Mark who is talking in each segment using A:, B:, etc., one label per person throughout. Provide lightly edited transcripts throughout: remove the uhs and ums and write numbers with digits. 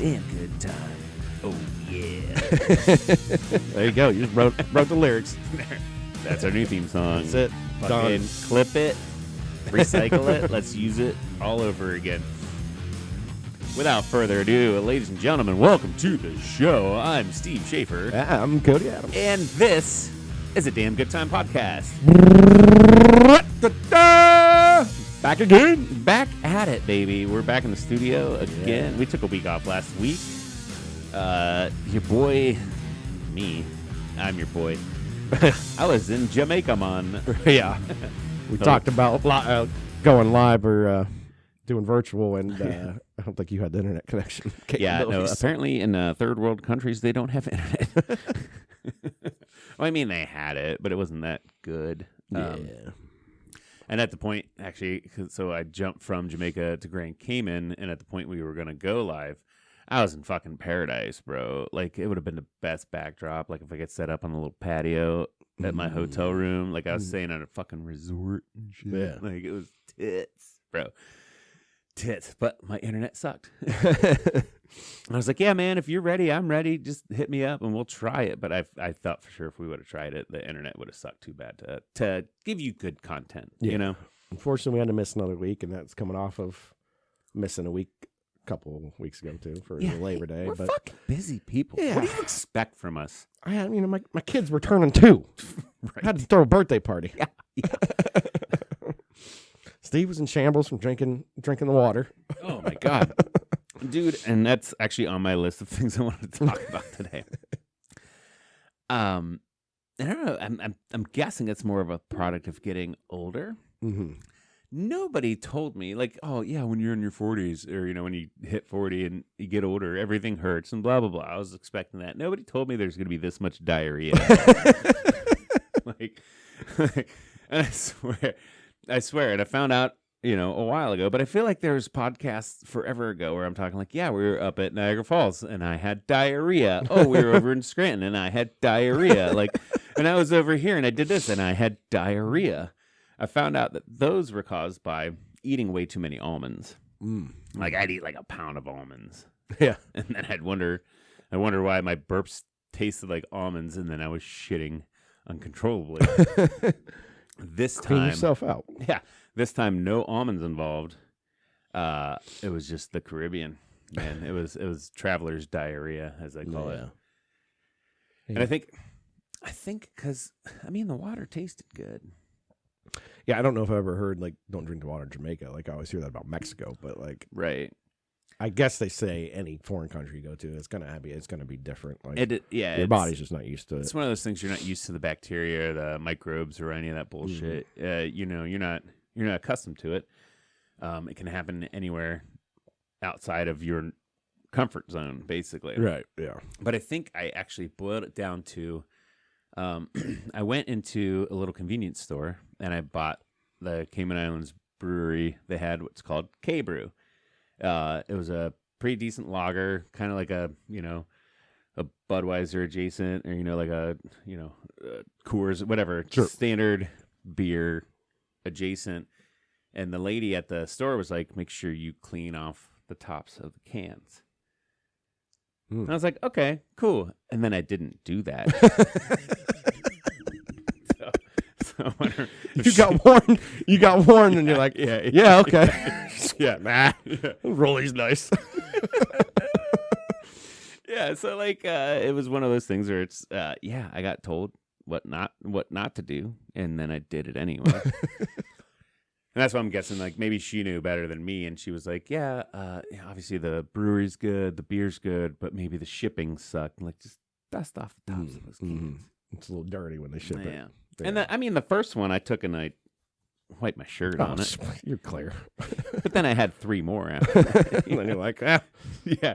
A: damn good time. Oh, yeah.
B: There you go. You just wrote the lyrics.
A: That's our new theme song.
B: That's it.
A: Fucking
B: Done.
A: clip it, recycle it. Let's use it all over again. Without further ado, ladies and gentlemen, welcome to the show. I'm Steve Schaefer.
B: I'm Cody Adams.
A: And this is a Damn Good Time podcast.
B: Back again.
A: Back at it, baby. We're back in the studio again.
B: Yeah.
A: We took a week off last week. Your boy, I'm your boy. I was in Jamaica, man.
B: Yeah. We talked about going live or doing virtual, and I don't think you had the internet connection.
A: Yeah, no, apparently in third world countries, they don't have internet. Well, I mean, they had it, but it wasn't that good.
B: Yeah.
A: And at the point, actually, so I jumped from Jamaica to Grand Cayman, and at the point we were going to go live, I was in fucking paradise, bro. Like, it would have been the best backdrop. Like, if I could set up on the little patio at my hotel room, like I was staying at a fucking resort and shit.
B: Yeah.
A: Like, it was tits, bro. Tits. But my internet sucked. I was like, yeah, man, if you're ready, I'm ready. Just hit me up and we'll try it. But I thought for sure if we would have tried it, the internet would have sucked too bad to give you good content, you know?
B: Unfortunately, we had to miss another week, and that's coming off of missing a couple weeks ago, too, for Labor Day.
A: We're fucking busy people.
B: Yeah.
A: What do you expect from us?
B: My kids were turning 2.
A: Right.
B: I had to throw a birthday party.
A: Yeah.
B: Steve was in shambles from drinking the water.
A: Oh, my God. Dude, and that's actually on my list of things I wanted to talk about today. I don't know. I'm guessing it's more of a product of getting older.
B: Mm-hmm.
A: Nobody told me, like, oh, yeah, when you're in your 40s or, when you hit 40 and you get older, everything hurts and blah, blah, blah. I was expecting that. Nobody told me there's going to be this much diarrhea. And I swear, and I found out, a while ago, but I feel like there was podcasts forever ago where I'm talking like, yeah, we were up at Niagara Falls and I had diarrhea. Oh, we were over in Scranton and I had diarrhea. And I was over here and I did this and I had diarrhea. I found out that those were caused by eating way too many almonds. Like I'd eat like a pound of almonds.
B: Yeah.
A: And then I wonder why my burps tasted like almonds and then I was shitting uncontrollably. This
B: Clean
A: time,
B: yourself out.
A: yeah. This time, no almonds involved. It was just the Caribbean, man. It was traveler's diarrhea, as I call it. And I think because the water tasted good.
B: Yeah, I don't know if I ever heard don't drink the water in Jamaica. I always hear that about Mexico, but
A: right.
B: I guess they say any foreign country you go to, it's gonna be different. Your body's just not used to it.
A: It's one of those things you're not used to the bacteria, the microbes, or any of that bullshit. You're not accustomed to it. It can happen anywhere outside of your comfort zone, basically.
B: Right. Yeah.
A: But I think I actually boiled it down to, I went into a little convenience store and I bought the Cayman Islands brewery. They had what's called K-Brew. It was a pretty decent lager, kind of like a Budweiser adjacent, or like a Coors, whatever, standard beer adjacent. And the lady at the store was like, "Make sure you clean off the tops of the cans." And I was like, "Okay, cool." And then I didn't do that. So
B: you got warned, and you're like, yeah, okay.
A: Yeah, nah.
B: Rolly's nice.
A: Yeah, so it was one of those things where it's I got told what not to do, and then I did it anyway. And that's why I'm guessing maybe she knew better than me, and she was like, yeah, obviously the brewery's good, the beer's good, but maybe the shipping sucked. Just dust off the tops of those cans.
B: It's a little dirty when they ship it.
A: Yeah. And the first one I took and I wiped my shirt on it.
B: You're clear.
A: But then I had 3 more after that.
B: And then you're like, yeah.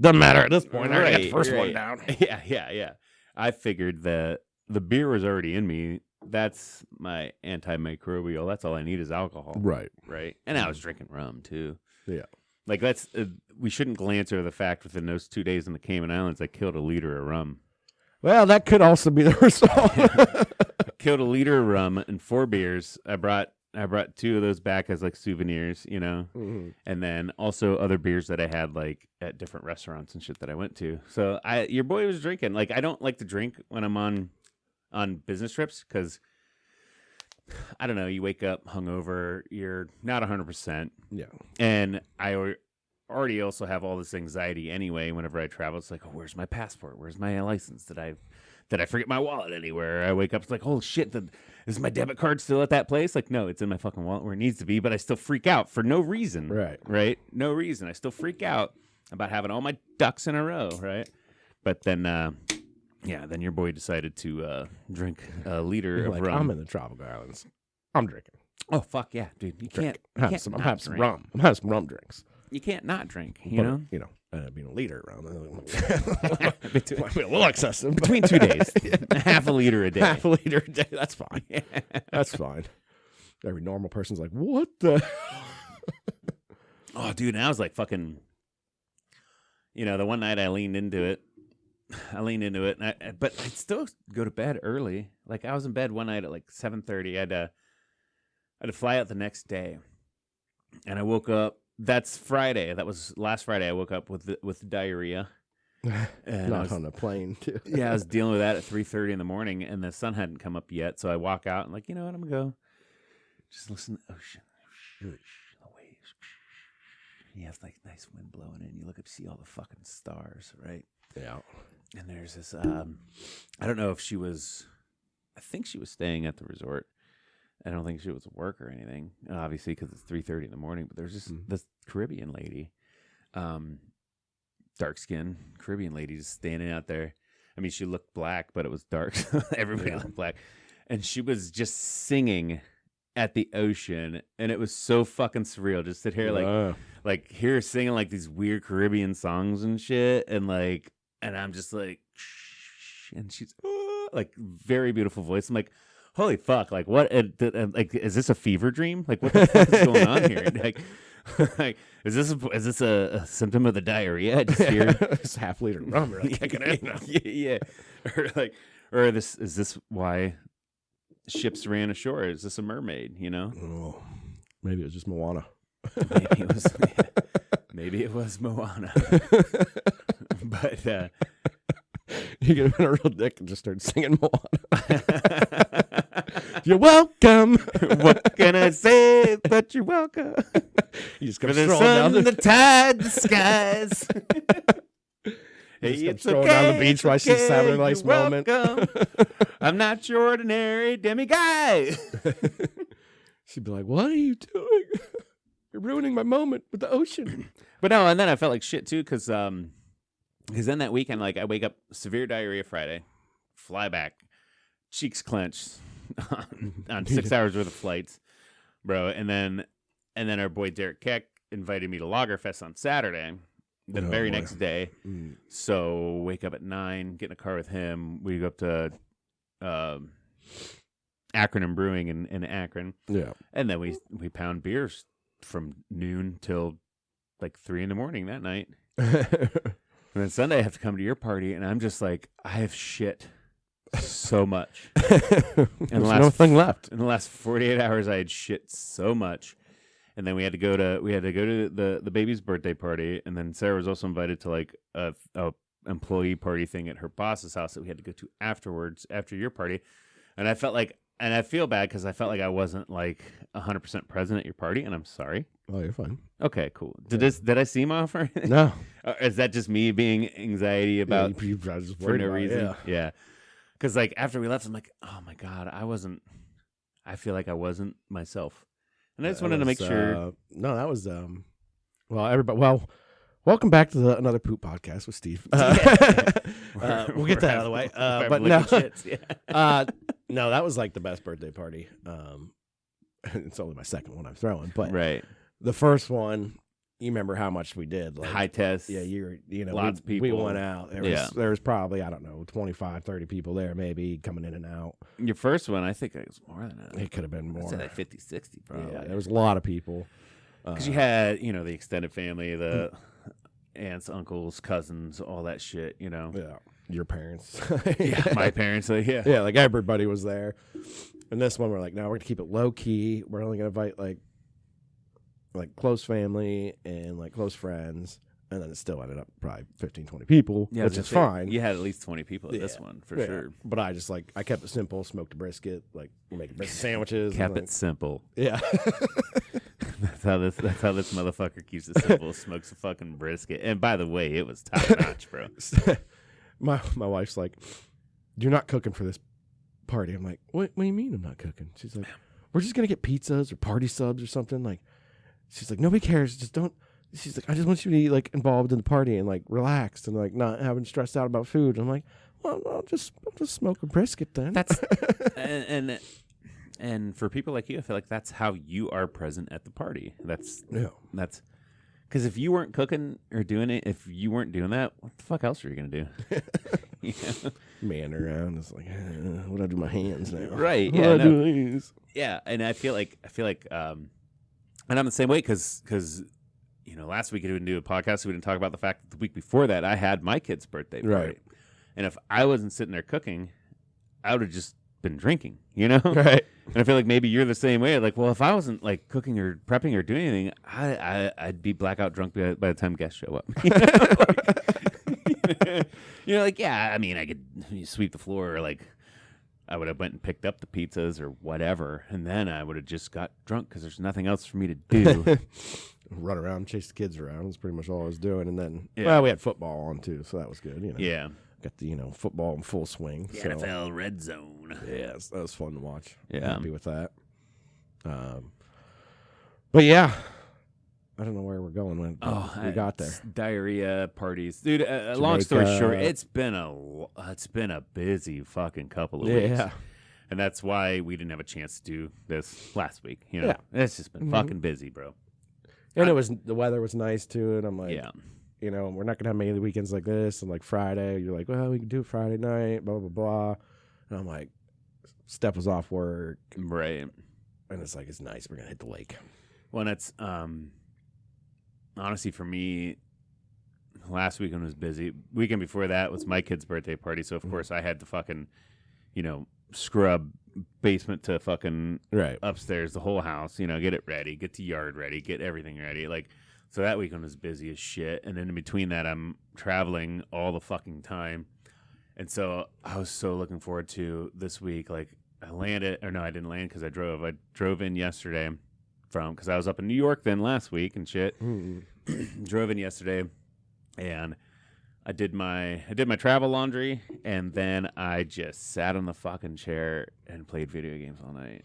B: Doesn't matter at this point. I already got the first one down.
A: Yeah. I figured that the beer was already in me. That's my antimicrobial. That's all I need is alcohol.
B: Right.
A: And I was drinking rum too.
B: Yeah.
A: That's we shouldn't glance over the fact within those 2 days in the Cayman Islands I killed a liter of rum.
B: Well, that could also be the result.
A: Killed a liter of rum and 4 beers. I brought 2 of those back as like souvenirs,
B: Mm-hmm.
A: and then also other beers that I had like at different restaurants and shit that I went to. So your boy was drinking. Like I don't like to drink when I'm on business trips because I don't know. You wake up hungover, you're not 100%,
B: Yeah.
A: and I already also have all this anxiety anyway. Whenever I travel, it's like, oh, where's my passport? Where's my license? Did I forget my wallet anywhere? I wake up, it's like, oh shit, is my debit card still at that place? Like, no, it's in my fucking wallet where it needs to be, but I still freak out for no reason.
B: Right.
A: No reason. I still freak out about having all my ducks in a row, right? But then, then your boy decided to drink a liter of
B: Like,
A: rum.
B: I'm in the tropical islands. I'm drinking.
A: Oh, fuck yeah, dude. You can't
B: I'm having some rum. I'm having some rum drinks.
A: You can't not drink,
B: Being a liter around might be a little excessive.
A: Between 2 days. Half a liter a day.
B: Half a liter a day. That's fine. That's fine. Every normal person's like, what the?
A: Oh, dude, and I was like fucking, the one night I leaned into it, but I'd still go to bed early. Like I was in bed one night at like 7:30. I had to fly out the next day, and I woke up. That's Friday. That was last Friday. I woke up with diarrhea. And
B: Not on a plane, too.
A: Yeah, I was dealing with that at 3:30 in the morning, and the sun hadn't come up yet. So I walk out and like, you know what? I'm gonna go just listen to the ocean, the waves. You have like nice wind blowing in. You look up, see all the fucking stars, right?
B: Yeah.
A: And there's this. I don't know if she was. I think she was staying at the resort. I don't think she was at work or anything, obviously, because it's 3:30 in the morning. But there's just this Caribbean lady, dark skin Caribbean lady, just standing out there. I mean, she looked black, but it was dark. So everybody looked black, and she was just singing at the ocean, and it was so fucking surreal. Just sit here, like hear her singing like these weird Caribbean songs and shit, and I'm just like, and she's like very beautiful voice. I'm like, holy fuck! Like what? Like, is this a fever dream? Like what the fuck is going on here? Like, is this a symptom of the diarrhea? I just hear
B: It's half liter rum really kicking in.
A: Yeah. Or is this why ships ran ashore? Is this a mermaid?
B: Oh, maybe it was just Moana.
A: Maybe it was Moana. But
B: you could have been a real dick and just started singing Moana. You're welcome.
A: What can I say but you're welcome?
B: You just come
A: For the
B: strolling
A: sun,
B: down
A: the tide, the skies.
B: Hey, it's strolling down the beach while she's having a nice moment.
A: I'm not your ordinary demiguy.
B: She'd be like, "What are you doing? You're ruining my moment with the ocean."
A: But no, and then I felt like shit too, because then that weekend, like I wake up severe diarrhea Friday, fly back, cheeks clenched on 6 hours worth of flights, bro, and then our boy Derek Keck invited me to Lagerfest on Saturday, the very next day. So wake up at 9, get in a car with him. We go up to Akron and Brewing in Akron.
B: Yeah.
A: And then we pound beers from noon till like 3 in that night. And then Sunday I have to come to your party, and I'm just like, I have shit so much.
B: There's nothing left.
A: In the last 48 hours, I had shit so much. And then we had to go to the baby's birthday party, and then Sarah was also invited to like a employee party thing at her boss's house that we had to go to afterwards, after your party. And I felt like, and I feel bad because I felt like I wasn't like 100% present at your party, and I'm sorry.
B: Oh, you're fine.
A: Okay, cool. Did I seem off or anything?
B: No.
A: Is that just me being anxiety about
B: you just
A: for no reason?
B: It,
A: Yeah. Because like after we left, I'm like, oh my God, I feel like I wasn't myself. And I just wanted to make sure.
B: No, that was everybody. Well, welcome back to another poop podcast with Steve. We'll get that out of the way. But no, no, that was like the best birthday party. It's only my second one I'm throwing, but
A: right.
B: The first one, you remember how much we did? Like,
A: high test.
B: Yeah,
A: lots of people.
B: We went out. There was probably, I don't know, 25, 30 people there, maybe coming in and out.
A: Your first one, I think it was more than that.
B: It could have been more.
A: I'd say like 50, 60 probably.
B: Yeah, there was a lot of people.
A: Because you had, the extended family, the aunts, uncles, cousins, all that shit,
B: Yeah, your parents.
A: Yeah, my parents. Yeah.
B: Yeah, like everybody was there. And this one, we're like, no, we're gonna keep it low key. We're only gonna invite like close family and like close friends. And then it still ended up probably 15, 20 people, which is fine.
A: You had at least 20 people at this one, for sure.
B: But I just I kept it simple, smoked a brisket, like making brisket sandwiches.
A: Kept it simple.
B: Yeah.
A: That's how this motherfucker keeps it simple. Smokes a fucking brisket. And by the way, it was top notch, bro.
B: my wife's like, you're not cooking for this party. I'm like, what do you mean I'm not cooking? She's like, we're just going to get pizzas or party subs or something. Like, she's like, nobody cares. Just don't. She's like, I just want you to be like involved in the party and like relaxed and like not having stressed out about food. I'm like, well, I'll just smoke a brisket then.
A: That's and for people like you, I feel like that's how you are present at the party. That's because if you weren't cooking or doing it, if you weren't doing that, what the fuck else are you gonna do?
B: Man around, it's like, what do I do with my hands now?
A: Right?
B: What
A: Yeah.
B: do I do with these?
A: Yeah, and I feel like, and I'm the same way because last week we didn't do a podcast, so we didn't talk about the fact that the week before that I had my kid's birthday party,
B: right?
A: And if I wasn't sitting there cooking, I would have just been drinking,
B: right?
A: And I feel like maybe you're the same way. Like, well, if I wasn't like cooking or prepping or doing anything, I'd be blackout drunk by the time guests show up. Like, yeah, I mean, I could sweep the floor, or like I would have went and picked up the pizzas or whatever, and then I would have just got drunk because there's nothing else for me to do.
B: Run around, chase the kids around. That's pretty much all I was doing. And then, well, we had football on too, so that was good.
A: Yeah.
B: Got the football in full swing.
A: The NFL Red Zone.
B: Yeah, that was fun to watch.
A: Yeah,
B: happy with that. But yeah, I don't know where we're going when we got there.
A: Diarrhea parties, dude. Long story short, it's been a busy fucking couple of weeks.
B: Yeah,
A: and that's why we didn't have a chance to do this last week.
B: Yeah,
A: it's just been fucking busy, bro.
B: And the weather was nice too, and I'm like,
A: yeah.
B: We're not going to have many weekends like this. And like Friday, you're like, well, we can do it Friday night, blah, blah, blah. And I'm like, Steph was off work.
A: Right.
B: And it's like, it's nice. We're going to hit the lake.
A: Well, that's honestly for me, last weekend was busy. Weekend before that was my kid's birthday party. So, of course, I had to fucking, scrub basement to fucking upstairs, the whole house, get it ready, get the yard ready, get everything ready. Like, so that weekend was busy as shit. And then in between that, I'm traveling all the fucking time. And so I was so looking forward to this week. Like I didn't land because I drove. I drove in yesterday because I was up in New York then last week and shit. Drove in yesterday and I did my travel laundry. And then I just sat on the fucking chair and played video games all night.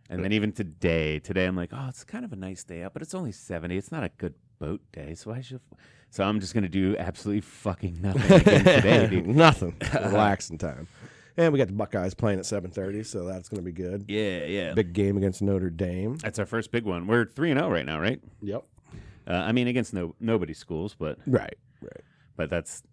A: And then even today I'm like, oh, it's kind of a nice day out, but it's only 70. It's not a good boat day, so I'm just gonna do absolutely fucking nothing again today, dude.
B: Nothing. Relaxing time. And we got the Buckeyes playing at 7:30, so that's gonna be good.
A: Yeah.
B: Big game against Notre Dame.
A: That's our first big one. We're 3-0 right now, right?
B: Yep.
A: I mean, against nobody's schools, but
B: right.
A: But that's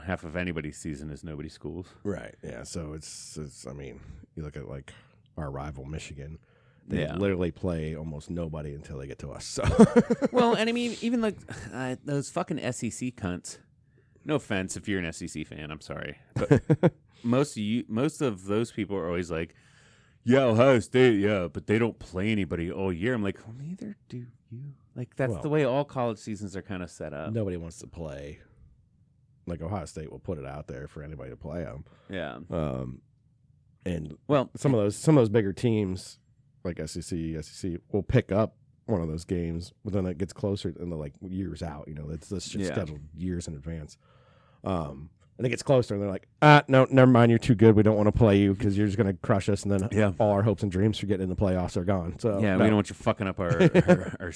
A: half of anybody's season is nobody's schools.
B: Right. Yeah. So it's. I mean, you look at like our rival Michigan. They literally play almost nobody until they get to us. So,
A: well, and I mean, even like those fucking SEC cunts. No offense if you're an SEC fan, I'm sorry, but most of those people are always like, "Yeah, Ohio State, yeah, but they don't play anybody all year." I'm like, well, neither do you. Like that's the way all college seasons are kind of set up.
B: Nobody wants to play. Like Ohio State will put it out there for anybody to play them.
A: Yeah.
B: And some of those bigger teams. Like SEC will pick up one of those games, but then it gets closer in the like years out. It's just scheduled years in advance. And it gets closer, and they're like, no, never mind, you're too good. We don't want to play you because you're just going to crush us, and then all our hopes and dreams for getting in the playoffs are gone. So
A: we don't want you fucking up our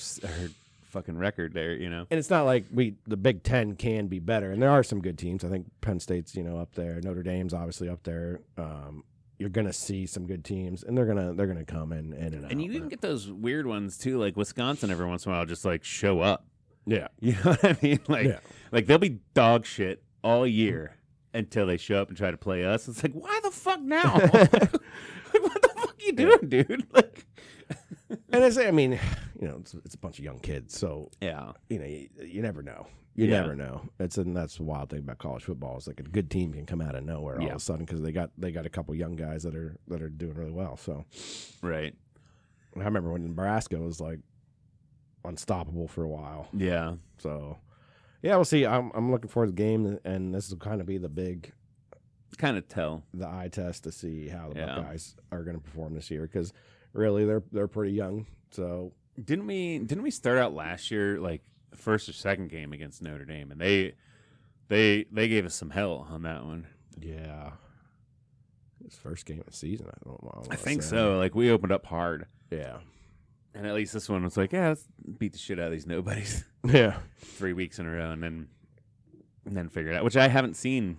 A: fucking record there. And
B: it's not like the Big Ten can be better, and there are some good teams. I think Penn State's up there, Notre Dame's obviously up there. You're gonna see some good teams, and they're gonna come in and out.
A: And you even get those weird ones too, like Wisconsin. Every once in a while, just like show up.
B: Yeah,
A: you know what I mean. Like they'll be dog shit all year until they show up and try to play us. It's like, why the fuck now? Like, what the fuck you doing, dude? Like,
B: and I mean, it's a bunch of young kids, so
A: yeah,
B: you never know. You never know. That's the wild thing about college football. Is like a good team can come out of nowhere all of a sudden because they got a couple young guys that are doing really well. So,
A: right.
B: I remember when Nebraska was like unstoppable for a while.
A: Yeah.
B: So, yeah, we'll see. I'm looking forward to the game, and this will kind of be the big
A: kind of the
B: eye test to see how the Buckeyes are going to perform this year because really they're pretty young. So
A: didn't we start out last year like first or second game against Notre Dame, and they gave us some hell on that one.
B: Yeah, it's first game of the season.
A: I think so. Like we opened up hard.
B: Yeah,
A: and at least this one was like, let's beat the shit out of these nobodies.
B: Yeah,
A: 3 weeks in a row, and then figure it out. Which I haven't seen.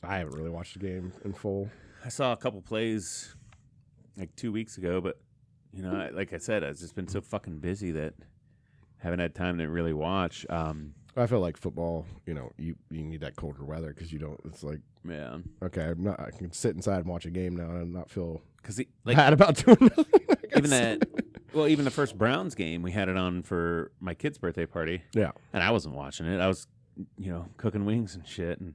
B: I haven't really watched the game in full.
A: I saw a couple plays like 2 weeks ago, but like I said, I've just been so fucking busy that haven't had time to really watch.
B: I feel like football, you need that colder weather because you don't. It's like, okay, I can sit inside and watch a game now and not feel bad about doing nothing.
A: Even the first Browns game, we had it on for my kid's birthday party.
B: Yeah,
A: and I wasn't watching it. I was, cooking wings and shit and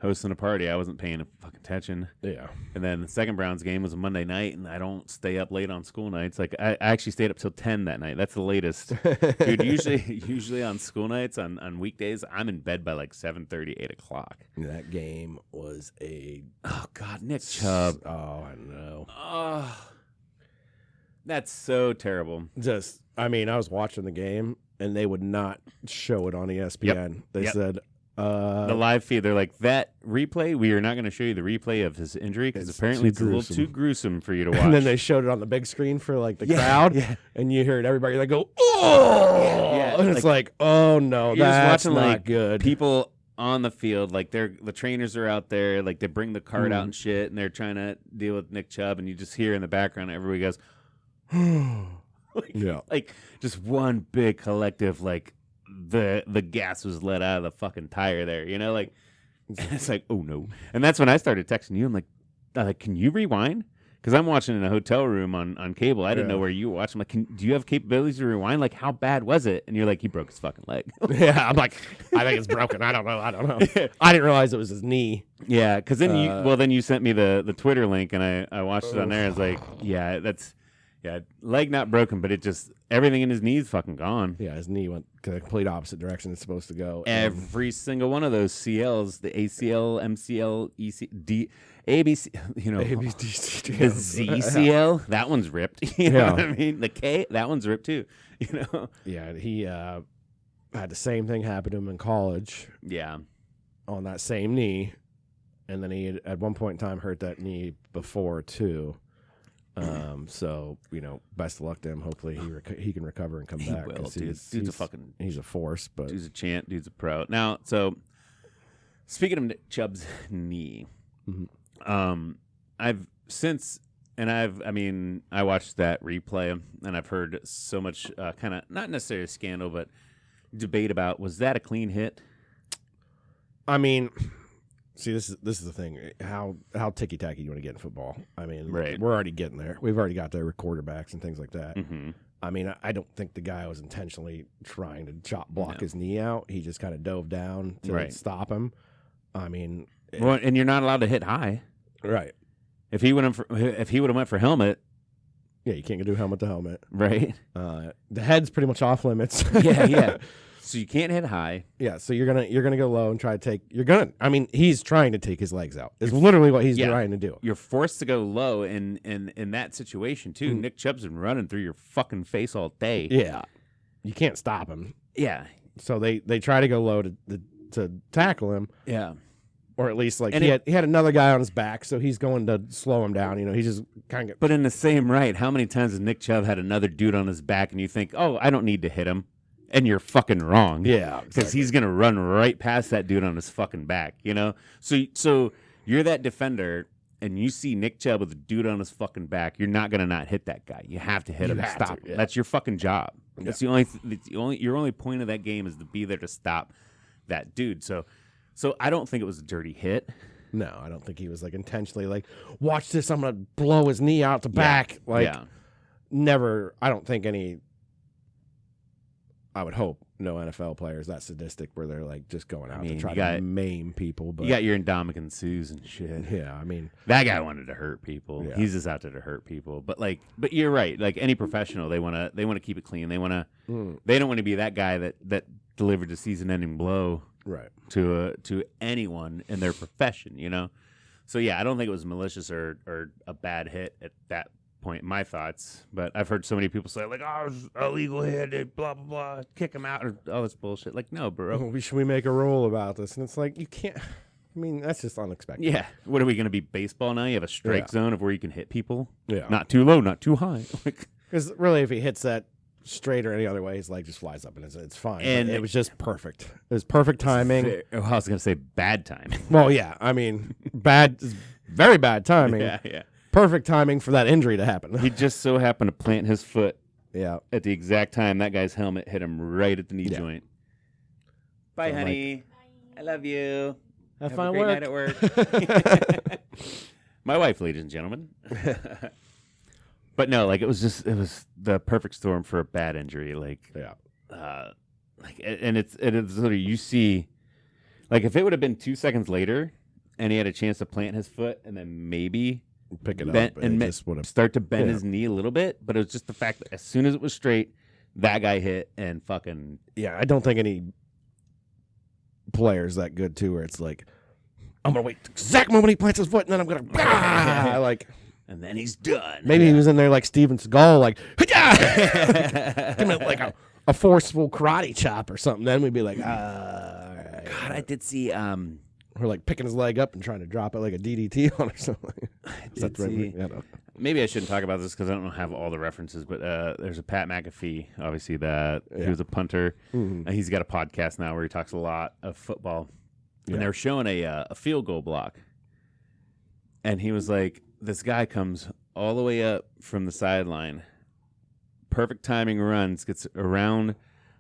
A: hosting a party. I wasn't paying fucking attention.
B: Yeah.
A: And then the second Browns game was a Monday night, and I don't stay up late on school nights. Like I actually stayed up till 10 that night. That's the latest. Dude, usually on school nights, on weekdays, I'm in bed by like 7:30, 8 o'clock.
B: That game was
A: oh God, Nick Chubb.
B: Oh, I know.
A: Oh, that's so terrible.
B: I was watching the game, and they would not show it on ESPN.
A: Yep.
B: They said.
A: The live feed, they're like, that replay, we are not going to show you the replay of his injury because apparently it's a little too gruesome for you to watch.
B: And then they showed it on the big screen for like the crowd, and you heard everybody like go,
A: oh,
B: and it's like, oh no, that's
A: watching,
B: not
A: like,
B: good.
A: People on the field, like the trainers are out there, like they bring the cart out and shit, and they're trying to deal with Nick Chubb, and you just hear in the background everybody goes, like just one big collective like. The gas was let out of the fucking tire there, like it's like, oh no. And that's when I started texting you. I'm like, can you rewind? Because I'm watching in a hotel room on cable. I didn't know where you were watching. I'm like, do you have capabilities to rewind? Like, how bad was it? And you're like, he broke his fucking leg.
B: Yeah, I'm like, I think it's broken. I don't know. I didn't realize it was his knee.
A: Yeah, because then you sent me the Twitter link, and I watched it on there. I was like, leg not broken, but it just everything in his knee's fucking gone.
B: Yeah, his knee went the complete opposite direction it's supposed to go.
A: Every single one of those CLs, the ACL, MCL, ABC,
B: ABCD,
A: the ZCL, that one's ripped. You know what I mean? The K, that one's ripped too.
B: Yeah, he had the same thing happen to him in college.
A: Yeah,
B: on that same knee, and then he had, at one point in time hurt that knee before too. So best of luck to him. Hopefully he can recover and come back.
A: Will, dude's
B: a force, but
A: dude's a champ. Dude's a pro. Now, so speaking of Nick Chubb's knee, I watched that replay and I've heard so much kind of not necessarily a scandal, but debate about was that a clean hit?
B: I mean. See, this is the thing. How ticky tacky you want to get in football? I mean, we're already getting there. We've already got there with quarterbacks and things like that.
A: Mm-hmm.
B: I mean, I don't think the guy was intentionally trying to chop block his knee out. He just kind of dove down to stop him. I mean,
A: and you're not allowed to hit high,
B: right?
A: If he would have went for helmet,
B: yeah, you can't do helmet to helmet,
A: right?
B: The head's pretty much off limits.
A: yeah. So you can't hit high.
B: Yeah, so you're gonna go low and try to take. He's trying to take his legs out. It's literally what he's trying to do.
A: You're forced to go low, in that situation too. Nick Chubb's been running through your fucking face all day.
B: Yeah, you can't stop him.
A: Yeah.
B: So they try to go low to tackle him.
A: Yeah.
B: Or at least like he had another guy on his back, so he's going to slow him down. He's just kind of.
A: But in the same right, how many times has Nick Chubb had another dude on his back, and you think, oh, I don't need to hit him. And you're fucking wrong.
B: Yeah.
A: Because he's going to run right past that dude on his fucking back, So you're that defender, and you see Nick Chubb with a dude on his fucking back. You're not going to not hit that guy. You have to hit him and stop him. Yeah. That's your fucking job. Yeah. That's your only point of that game is to be there to stop that dude. So I don't think it was a dirty hit.
B: No, I don't think he was like intentionally like, watch this, I'm going to blow his knee out the back. Never, I don't think any... I would hope no NFL players that sadistic where they're like just going out to try to maim people. But
A: you got your Indomitian Sues and shit.
B: Yeah, I mean
A: that guy wanted to hurt people.
B: Yeah.
A: He's just out there to hurt people. But you're right. Like any professional, they want to keep it clean. They don't want to be that guy that delivered a season-ending blow
B: right
A: to anyone in their profession. So yeah, I don't think it was malicious or a bad hit at that point. My thoughts, but I've heard so many people say like, "Oh, it's illegal hit, blah blah blah, kick him out," or all this bullshit. Like, no, bro.
B: Should we make a rule about this? And it's like you can't. I mean, that's just unexpected.
A: Yeah. What are we going to be baseball now? You have a strike zone of where you can hit people.
B: Yeah.
A: Not too low, not too high.
B: Because really, if he hits that straight or any other way, his leg just flies up and it's fine. And it was just perfect. It was perfect timing.
A: I was going to say bad timing.
B: Well, yeah. I mean, very bad timing.
A: Yeah.
B: Perfect timing for that injury to happen.
A: He just so happened to plant his foot
B: at
A: the exact time that guy's helmet hit him right at the knee joint. Bye, honey. Bye. I love you.
B: Have
A: a
B: fun
A: great night at work. My wife, ladies and gentlemen. But no, like it was the perfect storm for a bad injury. And it's literally, you see, like if it would have been 2 seconds later and he had a chance to plant his foot and then maybe
B: pick it up
A: and start to bend his knee a little bit, but it was just the fact that as soon as it was straight, that guy hit and fucking.
B: Yeah, I don't think any players that good too, where it's like, I'm gonna wait the exact moment he plants his foot, and then I'm gonna like,
A: and then he's done.
B: Maybe he was in there like Steven Seagal, like, give him like a forceful karate chop or something. Then we'd be like, God,
A: I did see.
B: Or like picking his leg up and trying to drop it like a DDT on or something.
A: Maybe I shouldn't talk about this because I don't have all the references, but there's a Pat McAfee, obviously, he was a punter.
B: Mm-hmm.
A: He's got a podcast now where he talks a lot of football. And they're showing a field goal block. And he was like, this guy comes all the way up from the sideline, perfect timing runs, gets around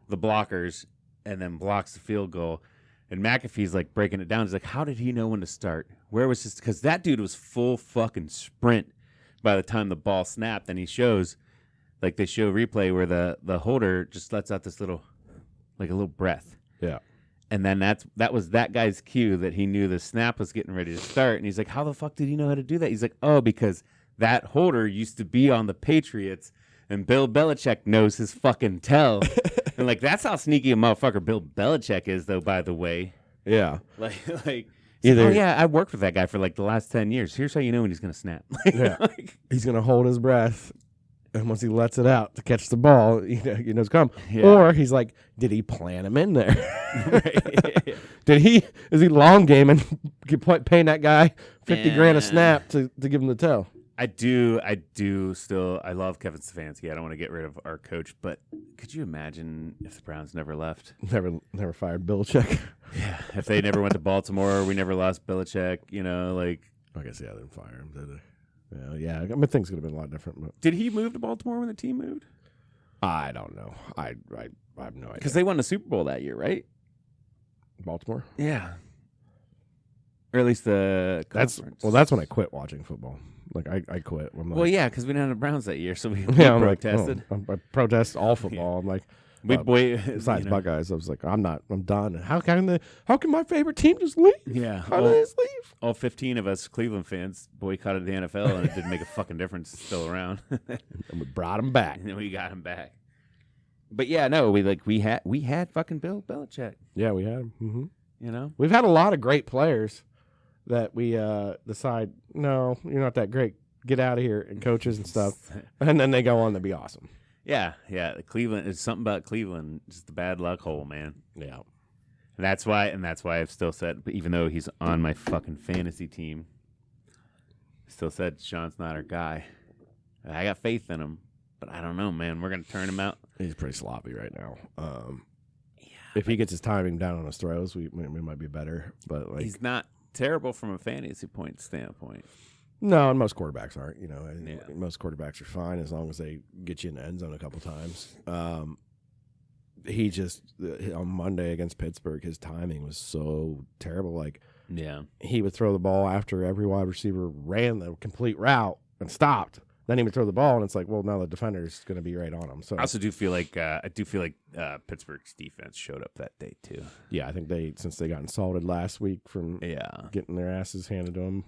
A: the blockers, and then blocks the field goal. And McAfee's like breaking it down. He's like, how did he know when to start? Where was this? Because that dude was full fucking sprint by the time the ball snapped. And he shows, like they show replay where the holder just lets out this little, like a little breath.
B: Yeah.
A: And then that was that guy's cue that he knew the snap was getting ready to start. And he's like, how the fuck did he know how to do that? He's like, oh, because that holder used to be on the Patriots. And Bill Belichick knows his fucking tell. And, like, that's how sneaky a motherfucker Bill Belichick is, though, by the way.
B: Yeah.
A: Oh, yeah, I worked with that guy for, like, the last 10 years. Here's how you know when he's going to snap.
B: Yeah. He's going to hold his breath. And once he lets it out to catch the ball, you know it's come. Yeah. Or he's like, did he plant him in there? Is he long gaming, paying that guy $50,000 a snap to give him the tell?
A: I do still. I love Kevin Stefanski. I don't want to get rid of our coach, but could you imagine if the Browns never left?
B: Never fired Belichick.
A: Yeah, if they never went to Baltimore, we never lost Belichick.
B: I guess they didn't fire him, did they? Yeah. I mean, things could have been a lot different. But.
A: Did he move to Baltimore when the team moved?
B: I don't know. I have no idea.
A: Because they won the Super Bowl that year, right?
B: Baltimore.
A: Yeah. Or at least the conference.
B: That's when I quit watching football. Like I quit.
A: Because we didn't have the Browns that year, so we protested.
B: I protest all football. I'm like, besides Buckeyes, I was like, I'm done. How can my favorite team just leave?
A: Yeah,
B: how do they just leave?
A: All 15 of us Cleveland fans boycotted the NFL, and it didn't make a fucking difference. It's still around,
B: and we brought him back.
A: And we got him back. But yeah, no, we had fucking Bill Belichick.
B: Yeah, we had him.
A: Mm-hmm.
B: We've had a lot of great players that we decide, no, you're not that great. Get out of here, and coaches and stuff. And then they go on to be awesome.
A: Yeah. Cleveland, it's something about Cleveland, just the bad luck hole, man.
B: Yeah.
A: And that's why I've still said, even though he's on my fucking fantasy team, I still said Sean's not our guy. I got faith in him, but I don't know, man. We're going to turn him out.
B: He's pretty sloppy right now. If he gets his timing down on his throws, we might be better. But
A: he's not terrible from a fantasy point standpoint.
B: No, and most quarterbacks aren't. Most quarterbacks are fine as long as they get you in the end zone a couple times. He just on Monday against Pittsburgh, his timing was so terrible. He would throw the ball after every wide receiver ran the complete route and stopped, then he would throw the ball, and it's like, well, now the defender's going to be right on him. So
A: I also do feel like Pittsburgh's defense showed up that day too.
B: Yeah, I think since they got insulted last week from getting their asses handed to them.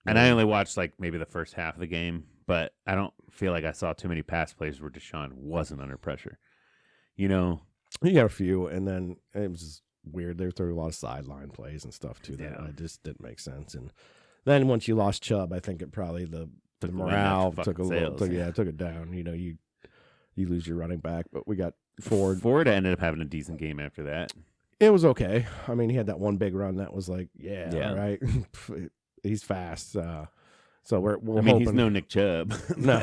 A: And I only watched like maybe the first half of the game, but I don't feel like I saw too many pass plays where Deshaun wasn't under pressure. You know,
B: he got a few, and then it was just weird. They were throwing a lot of sideline plays and stuff too. That just didn't make sense. And then once you lost Chubb, I think it probably the morale took it down. You know, you lose your running back, but we got Ford.
A: Ford ended up having a decent game after that.
B: It was okay. I mean, he had that one big run that was like, all right. He's fast. So we're hoping.
A: He's no Nick Chubb.
B: No,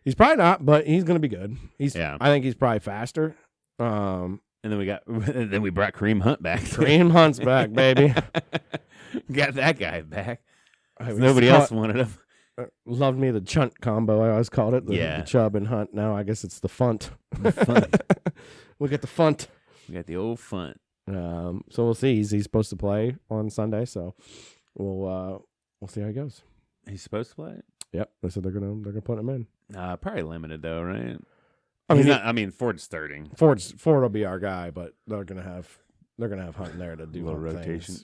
B: he's probably not, but he's going to be good. I think he's probably faster.
A: And then we brought Kareem Hunt back.
B: Kareem Hunt's back, baby.
A: Got that guy back. Nobody else wanted him.
B: Loved me the chunt combo. I always called it the Chubb and Hunt. Now I guess it's the funt. We got the funt.
A: We got the old funt.
B: So we'll see. He's supposed to play on Sunday, so we'll see how he goes.
A: He's supposed to play?
B: Yep. They said they're gonna put him in.
A: Probably limited though, right? Ford's starting.
B: Ford will be our guy, but they're gonna have Hunt in there to do
A: a little rotation.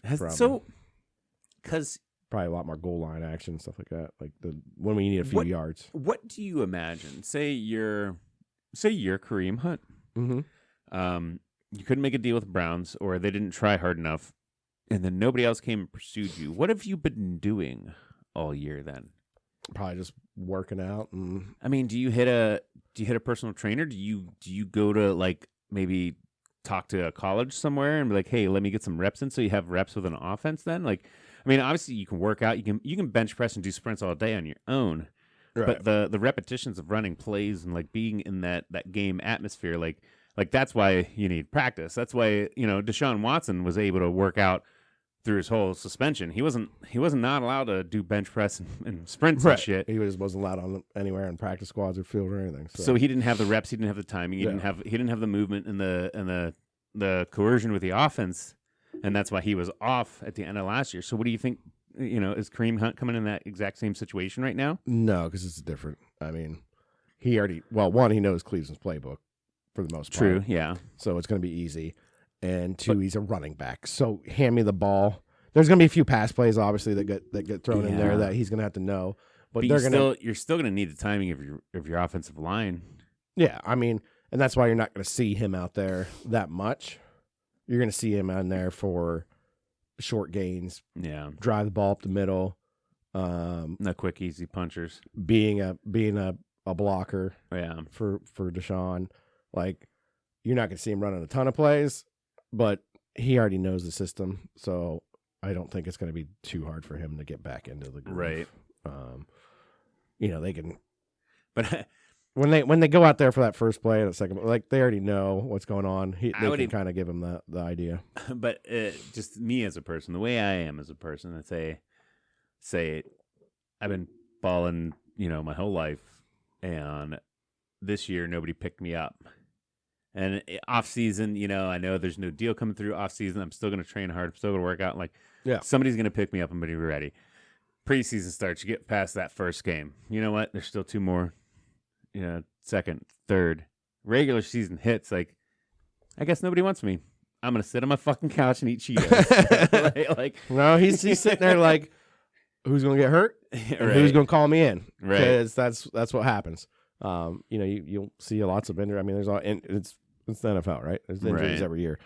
B: Because probably a lot more goal line action, stuff like that. Like when we need a few yards.
A: What do you imagine? Say you're Kareem Hunt.
B: Mm-hmm.
A: You couldn't make a deal with the Browns, or they didn't try hard enough, and then nobody else came and pursued you. What have you been doing all year then?
B: Probably just working out. And
A: I mean, do you hit a personal trainer? Do you go to like maybe talk to a college somewhere and be like, hey, let me get some reps in, so you have reps with an offense then? Like, I mean, obviously you can work out, you can bench press and do sprints all day on your own. Right. But the repetitions of running plays and like being in that game atmosphere, like that's why you need practice. That's why, Deshaun Watson was able to work out through his whole suspension. He wasn't not allowed to do bench press and sprints and shit.
B: He wasn't allowed on anywhere in practice squads or field or anything.
A: So he didn't have the reps, he didn't have the timing, he didn't have the movement and the coercion with the offense, and that's why he was off at the end of last year. So what do you think? Is Kareem Hunt coming in that exact same situation right now?
B: No, because it's different. I mean, he knows Cleveland's playbook for the most part.
A: True, yeah.
B: So it's going to be easy. And two, he's a running back. So hand me the ball. There's going to be a few pass plays, obviously, that get thrown in there that he's going to have to know. But you're
A: still going to need the timing of your offensive line.
B: Yeah, I mean, and that's why you're not going to see him out there that much. You're going to see him on there for short gains.
A: Yeah,
B: drive the ball up the middle.
A: The quick, easy punchers.
B: Being a blocker.
A: Yeah,
B: for Deshaun, like you're not going to see him running a ton of plays, but he already knows the system, so I don't think it's going to be too hard for him to get back into the groove.
A: Right.
B: They can,
A: but
B: when they go out there for that first play and the second, like they already know what's going on. They can kind of give him the idea.
A: But just me as a person, the way I am as a person, I say, I've been balling, my whole life, and this year nobody picked me up. And off season, I know there's no deal coming through off season. I'm still going to train hard. I'm still going to work out. Like, somebody's going to pick me up. I'm going to be ready. Preseason starts. You get past that first game. You know what? There's still two more. Second, third. Regular season hits. Like, I guess nobody wants me. I'm going to sit on my fucking couch and eat Cheetos.
B: No, he's sitting there like, who's going to get hurt? And who's going to call me in?
A: Right.
B: Because that's what happens. You'll see lots of injuries. I mean, it's the NFL, right? There's injuries every year.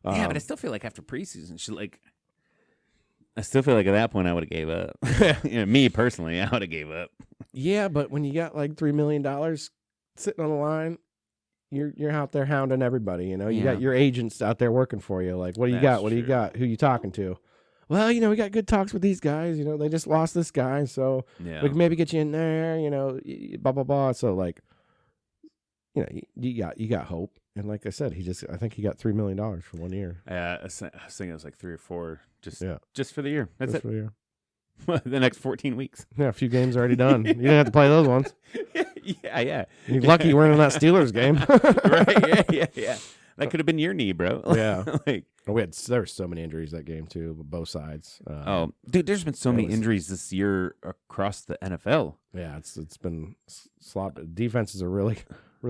A: Yeah, but I still feel like after preseason, I still feel like at that point I would have gave up. Me personally, I would have gave up.
B: Yeah, but when you got like $3 million sitting on the line, you're out there hounding everybody. You got your agents out there working for you. Like, what do you got? What do you got? Who you talking to? Well, we got good talks with these guys. They just lost this guy, so we can maybe get you in there. Blah blah blah. So like, you got hope. And like I said, I think he got $3 million for 1 year.
A: I was thinking it was like 3 or 4, just for the year. That's it.
B: For the year.
A: The next 14 weeks.
B: Yeah, a few games already done. You didn't have to play those ones.
A: Yeah.
B: You're lucky you weren't in that Steelers game.
A: Right? Yeah. That could have been your knee, bro.
B: Yeah. There were so many injuries that game too, both sides.
A: Dude, there's been so many injuries this year across the NFL.
B: Yeah, it's been slop. Defenses are really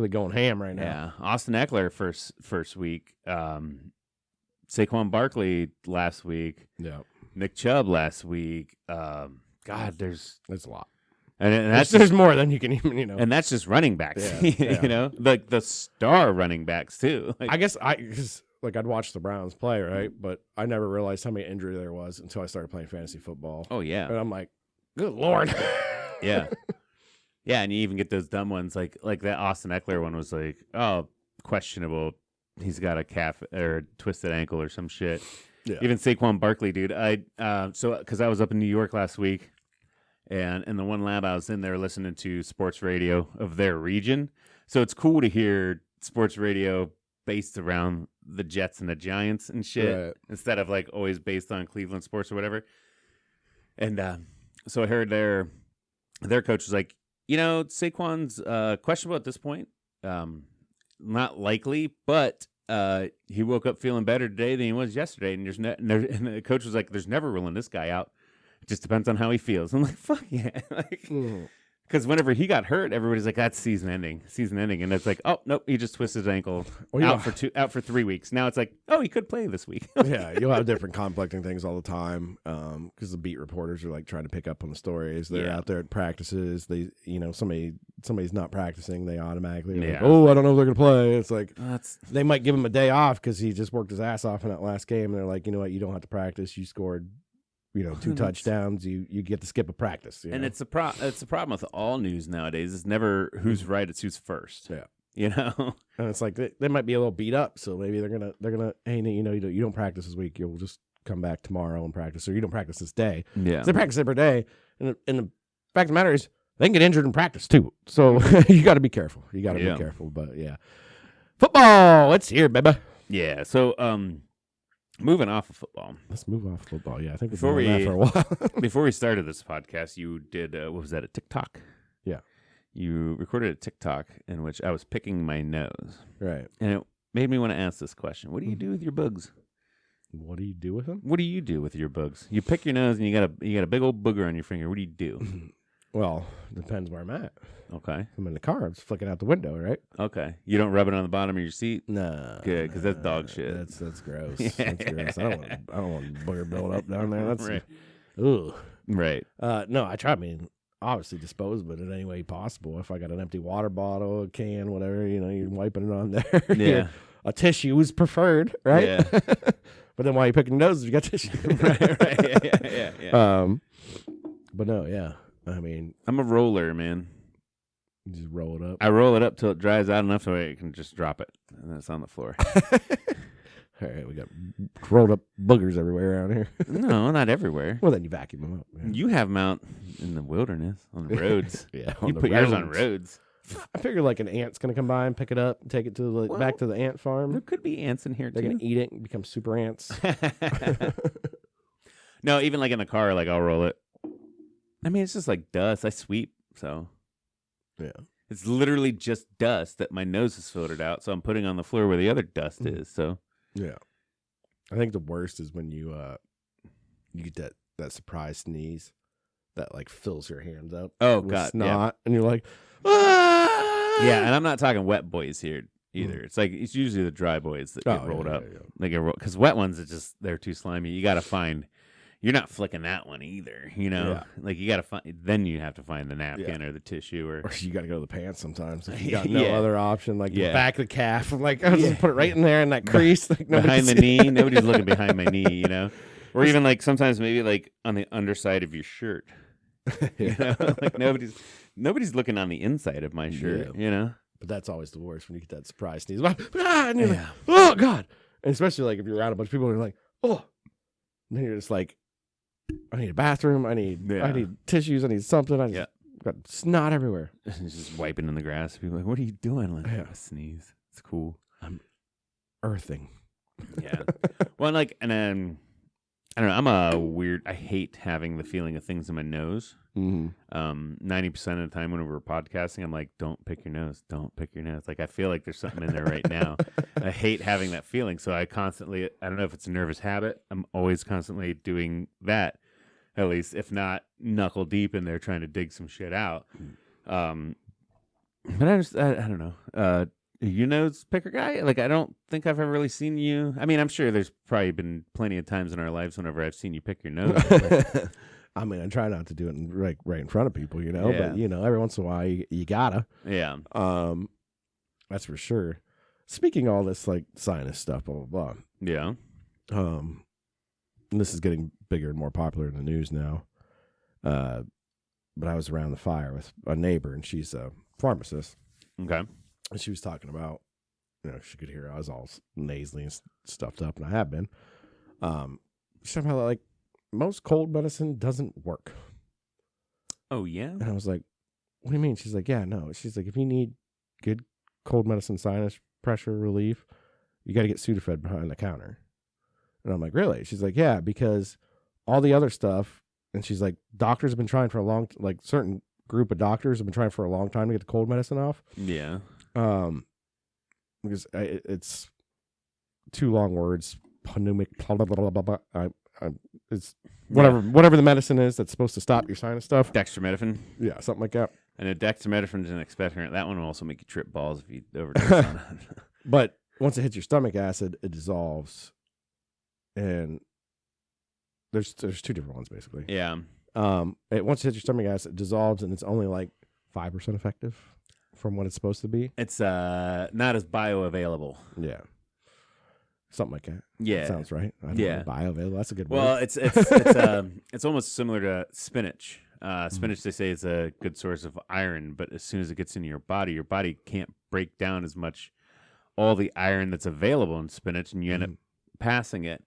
B: going ham right now.
A: Yeah, Austin Eckler first week, Saquon Barkley last week.
B: Yeah,
A: Nick Chubb last week. God, there's
B: a lot.
A: And that's
B: there's more than you can even,
A: And that's just running backs,
B: yeah.
A: like the star running backs too.
B: I guess I'd watch the Browns play, right? But I never realized how many injury there was until I started playing fantasy football.
A: Oh yeah,
B: and I'm like, good Lord.
A: Yeah, yeah, and you even get those dumb ones like that Austin Eckler one was like, oh, questionable. He's got a calf or a twisted ankle or some shit. Yeah. Even Saquon Barkley, dude. Because I was up in New York last week. And in the one lab I was in there listening to sports radio of their region. So it's cool to hear sports radio based around the Jets and the Giants and shit, right, instead of like always based on Cleveland sports or whatever. And so I heard their coach was like, Saquon's questionable at this point. Not likely, but he woke up feeling better today than he was yesterday. And and the coach was like, there's never ruling this guy out. It just depends on how he feels. I'm like, fuck yeah. Because whenever he got hurt, everybody's like, that's season ending. And it's like, oh, nope, he just twisted his ankle out for 3 weeks. Now it's like, oh, he could play this week.
B: Yeah, you'll have different conflicting things all the time because the beat reporters are like trying to pick up on the stories. They're out there at practices. They, somebody's not practicing. They automatically like, oh, I don't know if they're going to play. It's like they might give him a day off because he just worked his ass off in that last game. And they're like, you know what, you don't have to practice. You scored 2 touchdowns, you get to skip a practice.
A: And it's a problem with all news nowadays. It's never who's right, it's who's first.
B: Yeah. And it's like they might be a little beat up, so maybe they're gonna hey, you don't practice this week, you'll just come back tomorrow and practice, or you don't practice this day.
A: Yeah.
B: They practice every day, and the fact of the matter is they can get injured in practice too. So you got to be careful. Be careful. But yeah, football, it's here, baby.
A: Yeah. So moving off of football.
B: Let's move off of football. Yeah, I think before that for a while.
A: Before we started this podcast, you did what was that? A TikTok?
B: Yeah.
A: You recorded a TikTok in which I was picking my nose.
B: Right.
A: And it made me want to ask this question: what do you do with your bugs?
B: What do you do with them?
A: What do you do with your bugs? You pick your nose and you got a big old booger on your finger. What do you do?
B: Well, depends where I'm at.
A: Okay.
B: I'm in the car. I'm just flicking out the window, right?
A: Okay. You don't rub it on the bottom of your seat?
B: No.
A: Good, because that's dog shit.
B: That's gross. That's gross. I don't want booger build up down there. That's
A: right.
B: Ugh.
A: Right.
B: No, I try. I mean, obviously dispose of it in any way possible. If I got an empty water bottle, a can, whatever, you're wiping it on there.
A: Yeah.
B: A tissue is preferred, right?
A: Yeah.
B: But then why are you picking noses if you got tissue?
A: right. Yeah.
B: But no, yeah. I mean,
A: I'm a roller, man.
B: You just roll it up.
A: I roll it up till it dries out enough so I can just drop it, and then it's on the floor.
B: All right, we got rolled up boogers everywhere around here.
A: No, not everywhere.
B: Well, then you vacuum them up. Man.
A: You have them out in the wilderness, on the roads.
B: Yeah,
A: you put yours on roads.
B: I figure like an ant's going to come by and pick it up and take it to back to the ant farm.
A: There could be ants in here,
B: They're going to eat it and become super ants.
A: No, even like in the car, like I'll roll it. I mean, it's just like dust. I sweep, so.
B: Yeah.
A: It's literally just dust that my nose has filtered out, so I'm putting on the floor where the other dust is, so.
B: Yeah. I think the worst is when you get that surprise sneeze that like fills your hands up.
A: Oh,
B: with
A: God.
B: Snot,
A: yeah.
B: And you're like, ah!
A: Yeah, and I'm not talking wet boys here either. It's like, it's usually the dry boys that get rolled up.
B: Yeah.
A: They get because wet ones, they're too slimy. You got to find. You're not flicking that one either,
B: Yeah.
A: Like you got to find. Then you have to find the napkin or the tissue, or
B: you got to go to the pants sometimes. If you got no other option, like the back of the calf. I'm like, I'll just put it right in there in that crease, like
A: behind the knee. Nobody's looking behind my knee, or even like sometimes maybe like on the underside of your shirt. Like nobody's looking on the inside of my shirt.
B: But that's always the worst when you get that surprise sneeze. And you're like, oh God! And especially like if you're around a bunch of people and you're like, oh, and then you're just like. I need a bathroom. I need tissues. I need something. I just got snot everywhere.
A: It's just wiping in the grass. People are like, what are you doing? Like, I sneeze. It's cool.
B: I'm earthing.
A: Yeah. Well, and then I don't know. I hate having the feeling of things in my nose. 90% of the time when we're podcasting, I'm like, don't pick your nose. Don't pick your nose. Like, I feel like there's something in there right now. I hate having that feeling. So I don't know if it's a nervous habit. I'm always constantly doing that, at least, if not knuckle deep in there trying to dig some shit out. But I don't know. You nose picker guy? Like, I don't think I've ever really seen you. I mean, I'm sure there's probably been plenty of times in our lives whenever I've seen you pick your nose.
B: I mean, I try not to do it right in front of people,
A: Yeah.
B: but every once in a while you gotta.
A: Yeah.
B: That's for sure. Speaking of all this like sinus stuff, blah blah blah.
A: Yeah.
B: And this is getting bigger and more popular in the news now. But I was around the fire with a neighbor, and she's a pharmacist.
A: Okay.
B: And she was talking about, she could hear I was all nasally and stuffed up, and I have been. She's talking about, like, most cold medicine doesn't work.
A: Oh, yeah?
B: And I was like, what do you mean? She's like, yeah, no. She's like, if you need good cold medicine sinus pressure relief, you got to get Sudafed behind the counter. And I'm like, really? She's like, yeah, because all the other stuff, and she's like, doctors have been trying for a long, like, certain group of doctors have been trying for a long time to get the cold medicine off.
A: Yeah.
B: Because it's two long words, pneumic, blah, blah, blah, blah, blah. It's whatever the medicine is that's supposed to stop your sinus stuff.
A: Dextromethorphan.
B: Yeah, something like that.
A: I know dextromethorphan is an expectorant. That one will also make you trip balls if you overdose on it.
B: But once it hits your stomach acid, it dissolves. And there's two different ones, basically.
A: Yeah.
B: Once it hits your stomach acid, it dissolves, and it's only like 5% effective from what it's supposed to be.
A: It's not as bioavailable.
B: Yeah. Something like that.
A: Yeah.
B: That sounds right. I don't know, bioavailable. That's a good
A: Well,
B: word.
A: it's almost similar to spinach. Spinach, they say, is a good source of iron, but as soon as it gets into your body can't break down as much all the iron that's available in spinach, and you end up passing it.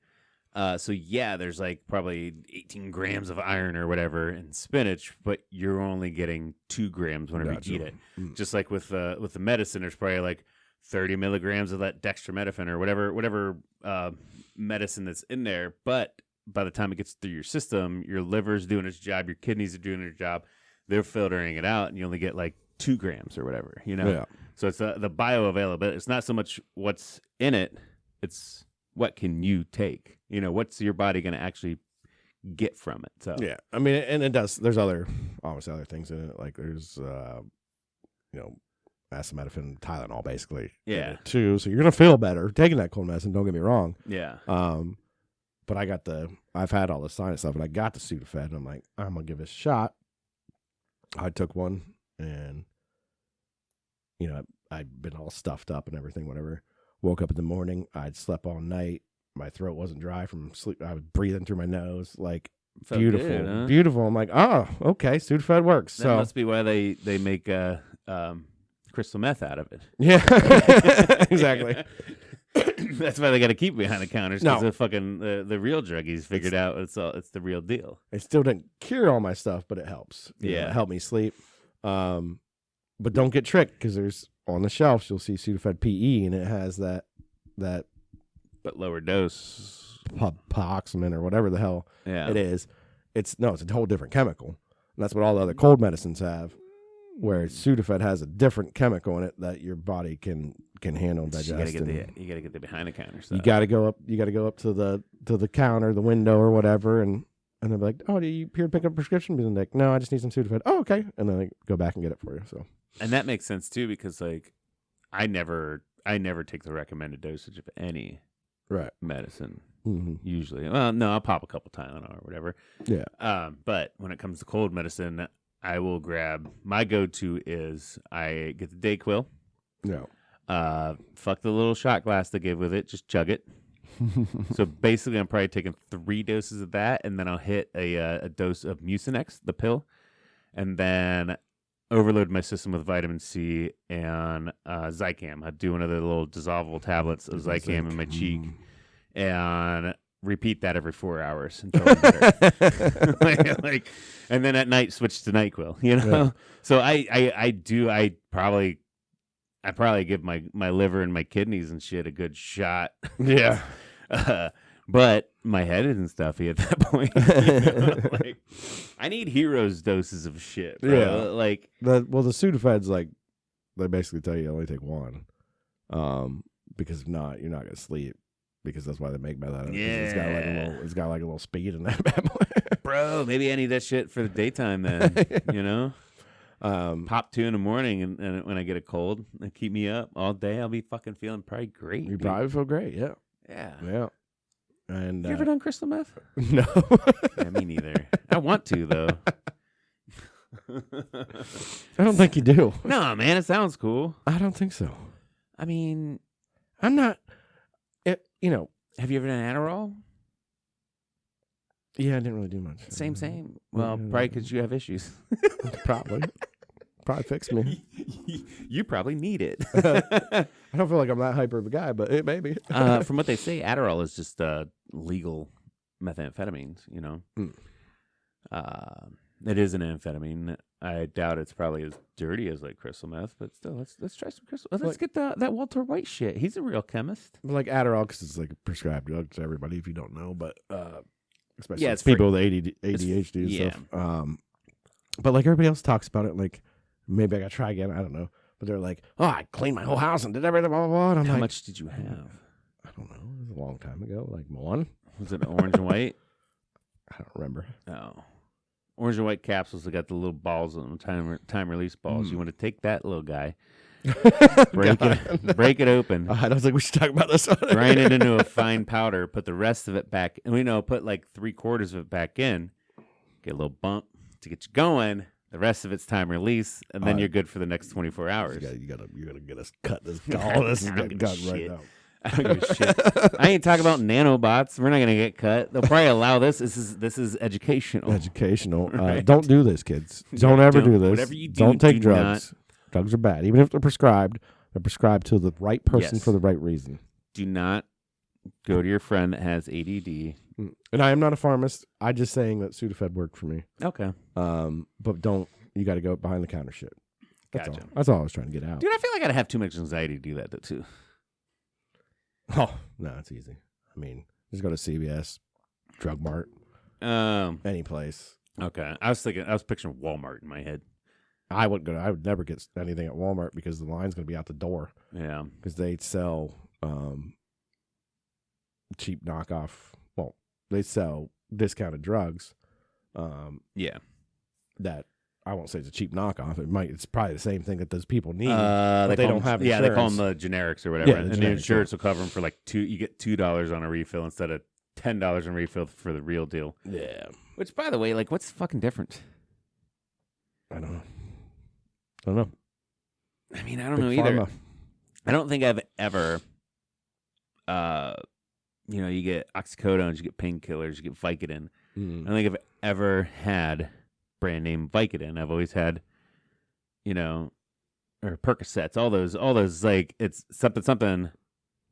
A: So yeah, there's like probably 18 grams of iron or whatever in spinach, but you're only getting 2 grams whenever you eat it. Just like with the medicine, there's probably like 30 milligrams of that dextromethorphan or whatever medicine that's in there. But by the time it gets through your system, your liver's doing its job, your kidneys are doing their job, they're filtering it out, and you only get like 2 grams or whatever,
B: Yeah.
A: So it's the bioavailability. It's not so much what's in it, it's what can you take? What's your body going to actually get from it? So
B: Yeah. I mean, and it does. There's obviously other things in it. Like there's, acetaminophen, Tylenol, basically.
A: Yeah.
B: Too. So you're going to feel better taking that cold medicine. Don't get me wrong.
A: Yeah.
B: But I've had all the sinus stuff, and I got the Sudafed, and I'm like, I'm going to give it a shot. I took one, and, I'd been all stuffed up and everything, whatever. Woke up in the morning. I'd slept all night. My throat wasn't dry from sleep. I was breathing through my nose. Like,
A: Felt
B: beautiful.
A: good, huh?
B: Beautiful. I'm like, oh, okay. Sudafed works.
A: That
B: So
A: must be why they make crystal meth out of it.
B: yeah, exactly.
A: That's why they got to keep it behind the counters, because
B: No.
A: the fucking the real druggies figured out it's the real deal.
B: It still didn't cure all my stuff, but it helps.
A: Yeah.
B: It helped me sleep. But don't get tricked, because there's on the shelves you'll see Sudafed PE, and it has that
A: But lower dose.
B: Paroxysmin or whatever the hell
A: Yeah.
B: it is. It's a whole different chemical. And that's what all the other cold medicines have. Where Sudafed has a different chemical in it that your body can handle and digest.
A: You gotta get the behind the counter stuff.
B: You gotta go up to the counter, the window or whatever, and they're like, oh, do you here to pick up a prescription? And like, no, I just need some Sudafed. Oh, okay. And then I go back and get it for you. So
A: And that makes sense too, because like I never take the recommended dosage of any
B: right.
A: medicine.
B: Mm-hmm.
A: Usually, well, no, I'll pop a couple Tylenol or whatever.
B: Yeah.
A: But when it comes to cold medicine, I will grab, my go-to is I get the Dayquil.
B: Yeah.
A: Fuck the little shot glass they give with it. Just chug it. So basically, I'm probably taking 3 doses of that, and then I'll hit a dose of Mucinex, the pill, and then overload my system with vitamin C and Zicam. I do one of the little dissolvable tablets of Zicam in my cheek, and repeat that every 4 hours until I'm better. And then at night switch to NyQuil.
B: Yeah.
A: So I probably give my liver and my kidneys and shit a good shot.
B: Yeah.
A: But my head isn't stuffy at that point. Like, I need heroes doses of shit, bro.
B: Yeah.
A: Like,
B: the Sudafed's like, they basically tell you only take one, because if not, you're not gonna sleep. Because that's why they make methadone.
A: Yeah,
B: it's got like a little speed in that bad boy.
A: Bro, maybe I need that shit for the daytime then. You know, pop 2 in the morning, and when I get a cold, and keep me up all day. I'll be fucking feeling probably great.
B: You probably feel great. Yeah.
A: Yeah.
B: And
A: you ever done crystal meth?
B: No.
A: Yeah, me neither. I want to though.
B: I don't think you do.
A: No, man, it sounds cool.
B: I don't think so.
A: I mean,
B: I'm not.
A: Have you ever done Adderall?
B: Yeah, I didn't really do much.
A: Same. Well, probably because you have issues.
B: Probably fix me.
A: You probably need it.
B: I don't feel like I'm that hyper of a guy, but it may be.
A: From what they say, Adderall is just legal methamphetamines. You know, it is an amphetamine. I doubt it's probably as dirty as like crystal meth, but still, let's try some crystal. Let's get that Walter White shit. He's a real chemist.
B: Like Adderall, because it's like a prescribed drug to everybody. If you don't know, but especially
A: it's
B: people with ADHD and stuff. But like everybody else talks about it, like maybe I got to try again. I don't know, but they're like, oh, I cleaned my whole house and did everything. Blah blah blah. And I'm
A: How
B: like,
A: much did you have?
B: I don't know. It was a long time ago. Like one.
A: Was it orange and white?
B: I don't remember.
A: Oh. Orange and white capsules that got the little balls on them, time release balls. You want to take that little guy, break it open.
B: I don't think we should talk about this.
A: Grind it into a fine powder. Put the rest of it back, and put like 3/4 of it back in. Get a little bump to get you going. The rest of it's time release, and then you're good for the next 24 hours.
B: You gotta get us cut this all this gut right now.
A: I don't give a shit. I ain't talking about nanobots. We're not gonna get cut. They'll probably allow this. This is educational.
B: Right. Don't do this, kids. Don't ever do this.
A: Whatever you do,
B: don't take drugs. Drugs are bad. Even if they're prescribed to the right person for the right reason.
A: Do not go to your friend that has ADD.
B: And I am not a pharmacist. I'm just saying that Sudafed worked for me.
A: Okay.
B: But you got to go behind the counter shit.
A: Gotcha.
B: That's all I was trying to get out.
A: Dude, I feel like I'd have too much anxiety to do that too.
B: Oh, no, it's easy. I mean, just go to CVS, Drug Mart, any place.
A: Okay. I was picturing Walmart in my head.
B: I would never get anything at Walmart because the line's going to be out the door.
A: Yeah.
B: Because they sell cheap knockoff. Well, they sell discounted drugs.
A: Yeah.
B: That I won't say it's a cheap knockoff. It's probably the same thing that those people need. But they don't have insurance.
A: Yeah, they call them the generics or whatever.
B: Yeah,
A: and the insurance will cover them for like you get $2 on a refill instead of $10 on a refill for the real deal.
B: Yeah.
A: Which, by the way, like, what's fucking different?
B: I don't know.
A: I mean, I don't know either. I don't think I've ever, you get oxycodones, you get painkillers, you get Vicodin. I don't think I've ever had brand name Vicodin. I've always had, or Percocets, all those like it's something,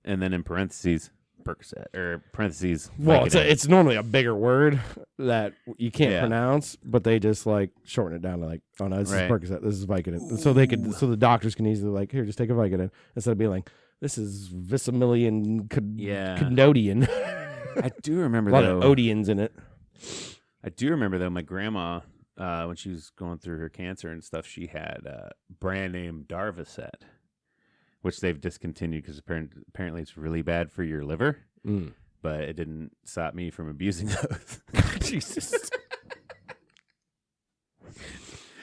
A: and then in parentheses Percocet or parentheses.
B: Well,
A: Vicodin.
B: it's normally a bigger word that you can't pronounce, but they just like shorten it down to like, oh no, this is Percocet, this is Vicodin, and so so the doctors can easily like, here, just take a Vicodin instead of being like, this is Visamillion Canodian.
A: I do remember
B: a lot of Odians in it.
A: I do remember though, my grandma, when she was going through her cancer and stuff, she had brand name Darvocet, which they've discontinued because apparently it's really bad for your liver. But it didn't stop me from abusing those.
B: Jesus.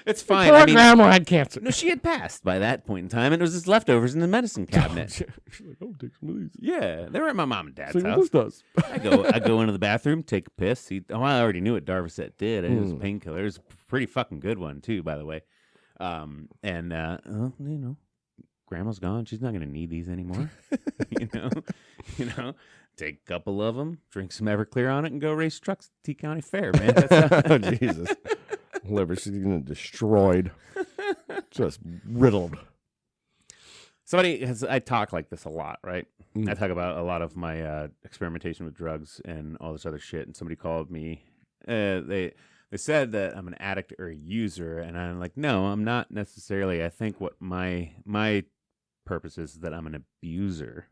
A: It's fine.
B: Poor grandma had cancer.
A: No, she had passed by that point in time, and it was just leftovers in the medicine cabinet.
B: She's like, oh, take some of these.
A: Yeah, they were at my mom and dad's
B: See
A: house.
B: what this does.
A: I go into the bathroom, take a piss. I already knew what Darvocet did. It was a painkiller. It was a pretty fucking good one too, by the way. Grandma's gone. She's not going to need these anymore. Take a couple of them, drink some Everclear on it, and go race trucks at T County Fair, man.
B: Oh, Jesus. Liver, she's going to destroyed. Just riddled.
A: I talk like this a lot, right? I talk about a lot of my experimentation with drugs and all this other shit, and somebody called me. They said that I'm an addict or a user, and I'm like, no, I'm not necessarily. I think what my purpose is that I'm an abuser.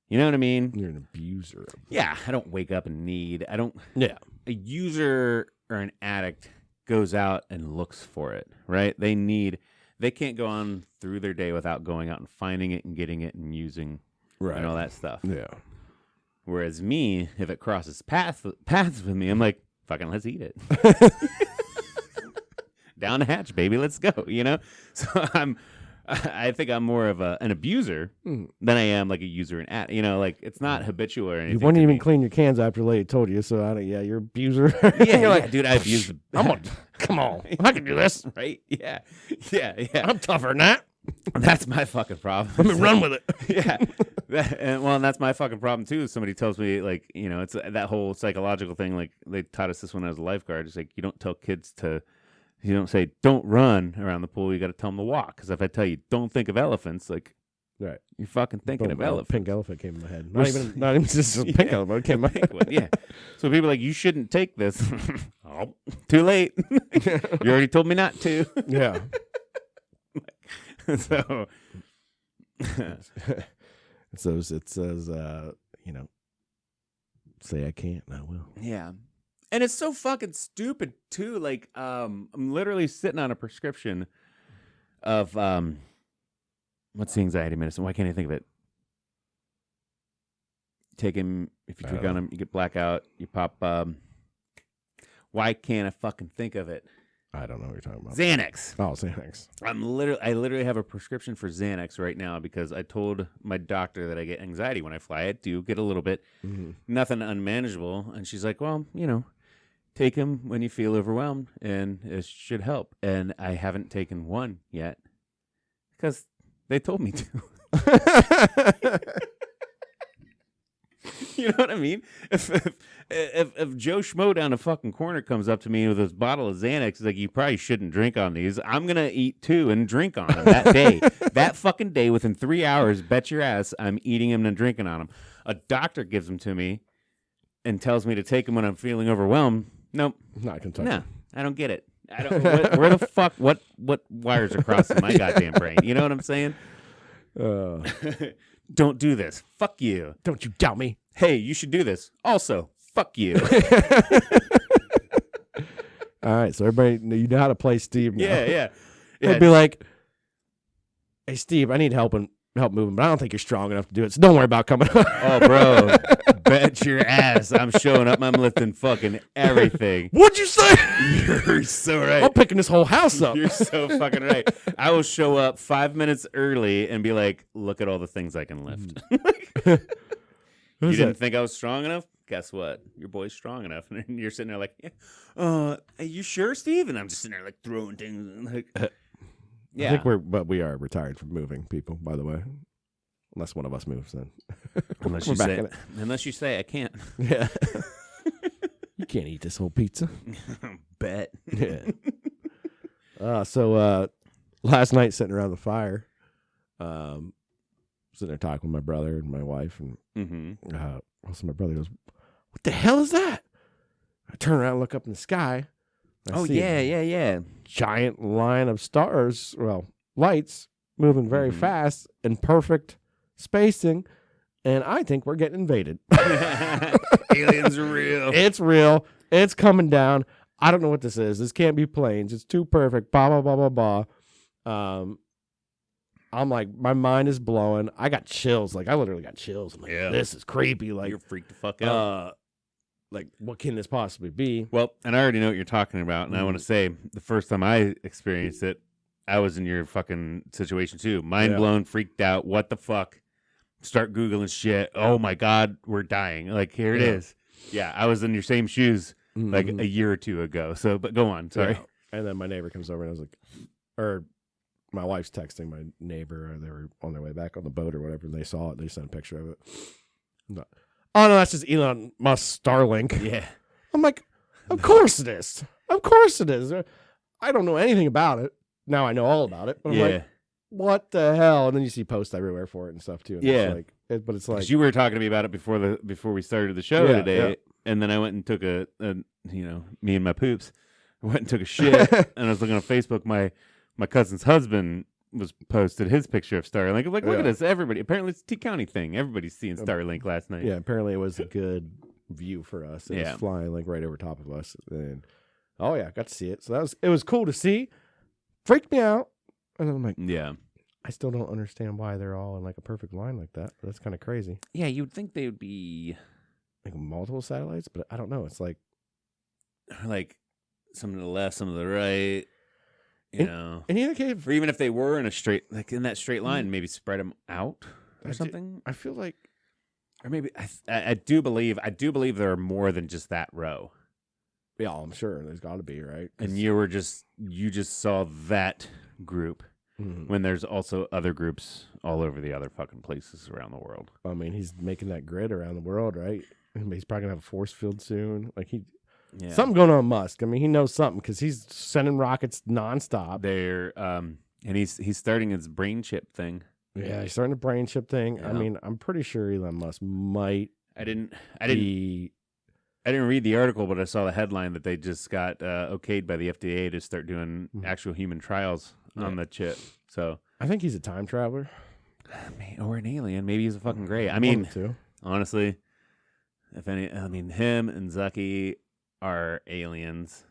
A: You know what I mean?
B: You're an abuser.
A: Yeah, I don't wake up and need. I don't.
B: Yeah.
A: A user or an addict goes out and looks for it, right? They can't go on through their day without going out and finding it and getting it and using and all that stuff.
B: Yeah.
A: Whereas me, if it crosses paths with me, I'm like, fucking let's eat it. Down the hatch, baby, let's go, you know? So I think I'm more of an abuser than I am like a user and ad. You know, like it's not habitual or anything.
B: You wouldn't even clean your cans after lady told you, so you're an abuser.
A: Yeah, you're like, dude, I abuse.
B: Come on, I can do this,
A: right? Yeah.
B: I'm tougher than that.
A: That's my fucking problem.
B: Let me run with it.
A: Yeah, and that's my fucking problem too. Somebody tells me like, you know, it's that whole psychological thing. Like they taught us this when I was a lifeguard. It's like you don't tell kids to. You don't say, don't run around the pool. You got to tell them to walk. Because if I tell you, don't think of elephants, like,
B: right,
A: you're fucking thinking of elephants.
B: Pink elephant came in my head. Not even just a pink elephant. It came in my head.
A: Yeah. So people are like, you shouldn't take this. Oh, too late. You already told me not to.
B: Yeah.
A: So.
B: It says, you know, say I can't and I will.
A: Yeah. And it's so fucking stupid too. Like, I'm literally sitting on a prescription of what's the anxiety medicine? Why can't I think of it? Take him if you drink on him, you get blackout. You pop. Why can't I fucking think of it?
B: I don't know what you're talking about.
A: Xanax.
B: Oh, Xanax.
A: I literally have a prescription for Xanax right now because I told my doctor that I get anxiety when I fly. I do get a little bit, nothing unmanageable, and she's like, well, you know. Take them when you feel overwhelmed, and it should help. And I haven't taken one yet because they told me to. You know what I mean? If Joe Schmo down the fucking corner comes up to me with this bottle of Xanax, he's like, you probably shouldn't drink on these. I'm going to eat two and drink on them that day. That fucking day, within 3 hours, bet your ass I'm eating them and drinking on them. A doctor gives them to me and tells me to take them when I'm feeling overwhelmed. Nope.
B: Not Kentucky.
A: No, I don't get it. I don't. Where the fuck? What wires are crossing my goddamn brain? You know what I'm saying? Don't do this. Fuck you.
B: Don't you doubt me.
A: Hey, you should do this. Also, fuck you.
B: All right, so everybody, you know how to play Steve now.
A: Yeah.
B: It'd be like, hey, Steve, I need help moving, but I don't think you're strong enough to do it, so don't worry about coming up.
A: Oh, bro. Bet your ass I'm showing up. I'm lifting fucking everything.
B: What'd you say?
A: You're so right.
B: I'm picking this whole house up.
A: You're so fucking right. I will show up 5 minutes early and be like, look at all the things I can lift. You didn't think I was strong enough? Guess what? Your boy's strong enough. And you're sitting there like, are you sure, Steve? And I'm just sitting there like throwing things. Like, yeah.
B: I think we are retired from moving, people, by the way. Unless one of us moves, then.
A: Unless you say I can't.
B: Yeah. You can't eat this whole pizza.
A: Bet.
B: Yeah. So last night, sitting around the fire, sitting there talking with my brother and my wife, and also my brother goes, "What the hell is that?" I turn around and look up in the sky.
A: Oh, yeah.
B: Giant line of stars, lights, moving very fast in perfect spacing, and I think we're getting invaded.
A: Aliens are real.
B: It's real. It's coming down. I don't know what this is. This can't be planes. It's too perfect. Blah, blah, blah, blah, blah. I'm like, my mind is blowing. I got chills. Like, I literally got chills. I'm like, this is creepy. Like,
A: you're freaked the fuck out.
B: Like, what can this possibly be?
A: Well, and I already know what you're talking about, and I want to say, the first time I experienced it, I was in your fucking situation too. Mind blown, freaked out. What the fuck? Start Googling shit. Oh my God, we're dying. Like, here it is. Yeah, I was in your same shoes like a year or two ago. So, but go on. Sorry.
B: Yeah. And then my neighbor comes over and I was like, or my wife's texting my neighbor, or they were on their way back on the boat or whatever, and they saw it. They sent a picture of it. Oh, no, that's just Elon Musk Starlink.
A: Yeah.
B: I'm like, of course it is. Of course it is. I don't know anything about it. Now I know all about it. But I'm like, what the hell? And then you see posts everywhere for it and stuff too. And but it's like,
A: you were talking to me about it before we started the show today, and then I went and took a me and my poops went and took a shit, and I was looking on Facebook. My cousin's husband was posted his picture of Starlink. I'm like, look
B: Yeah.
A: at this, everybody. Apparently, it's a T County thing. Everybody's seeing Starlink last night.
B: Yeah, apparently it was a good view for us. It
A: Yeah.
B: was flying like right over top of us, and oh yeah, got to see it. So it was cool to see. Freaked me out, and then I'm like,
A: Yeah.
B: I still don't understand why they're all in like a perfect line like that. That's kind of crazy.
A: Yeah, you'd think they would be
B: Like multiple satellites, but I don't know. It's like
A: some to the left, some to the right. You know,
B: in either case,
A: or even if they were in a straight, like in that straight line, maybe spread them out or something.
B: I feel like,
A: Or maybe I do believe there are more than just that row.
B: yeah, I'm sure there's got to be, right.
A: And you just saw that group when there's also other groups all over the other fucking places around the world.
B: I mean, he's making that grid around the world, right? He's probably gonna have a force field soon. Like something going on with Musk. I mean, he knows something because he's sending rockets nonstop.
A: They're and he's starting his brain chip thing.
B: Yeah, he's starting the brain chip thing.
A: Yeah.
B: I mean, I'm pretty sure Elon Musk might.
A: I didn't read the article, but I saw the headline that they just got okayed by the FDA to start doing actual human trials on the chip. So
B: I think he's a time traveler.
A: Or an alien. Maybe he's a fucking gray. I mean, honestly, him and Zucky are aliens.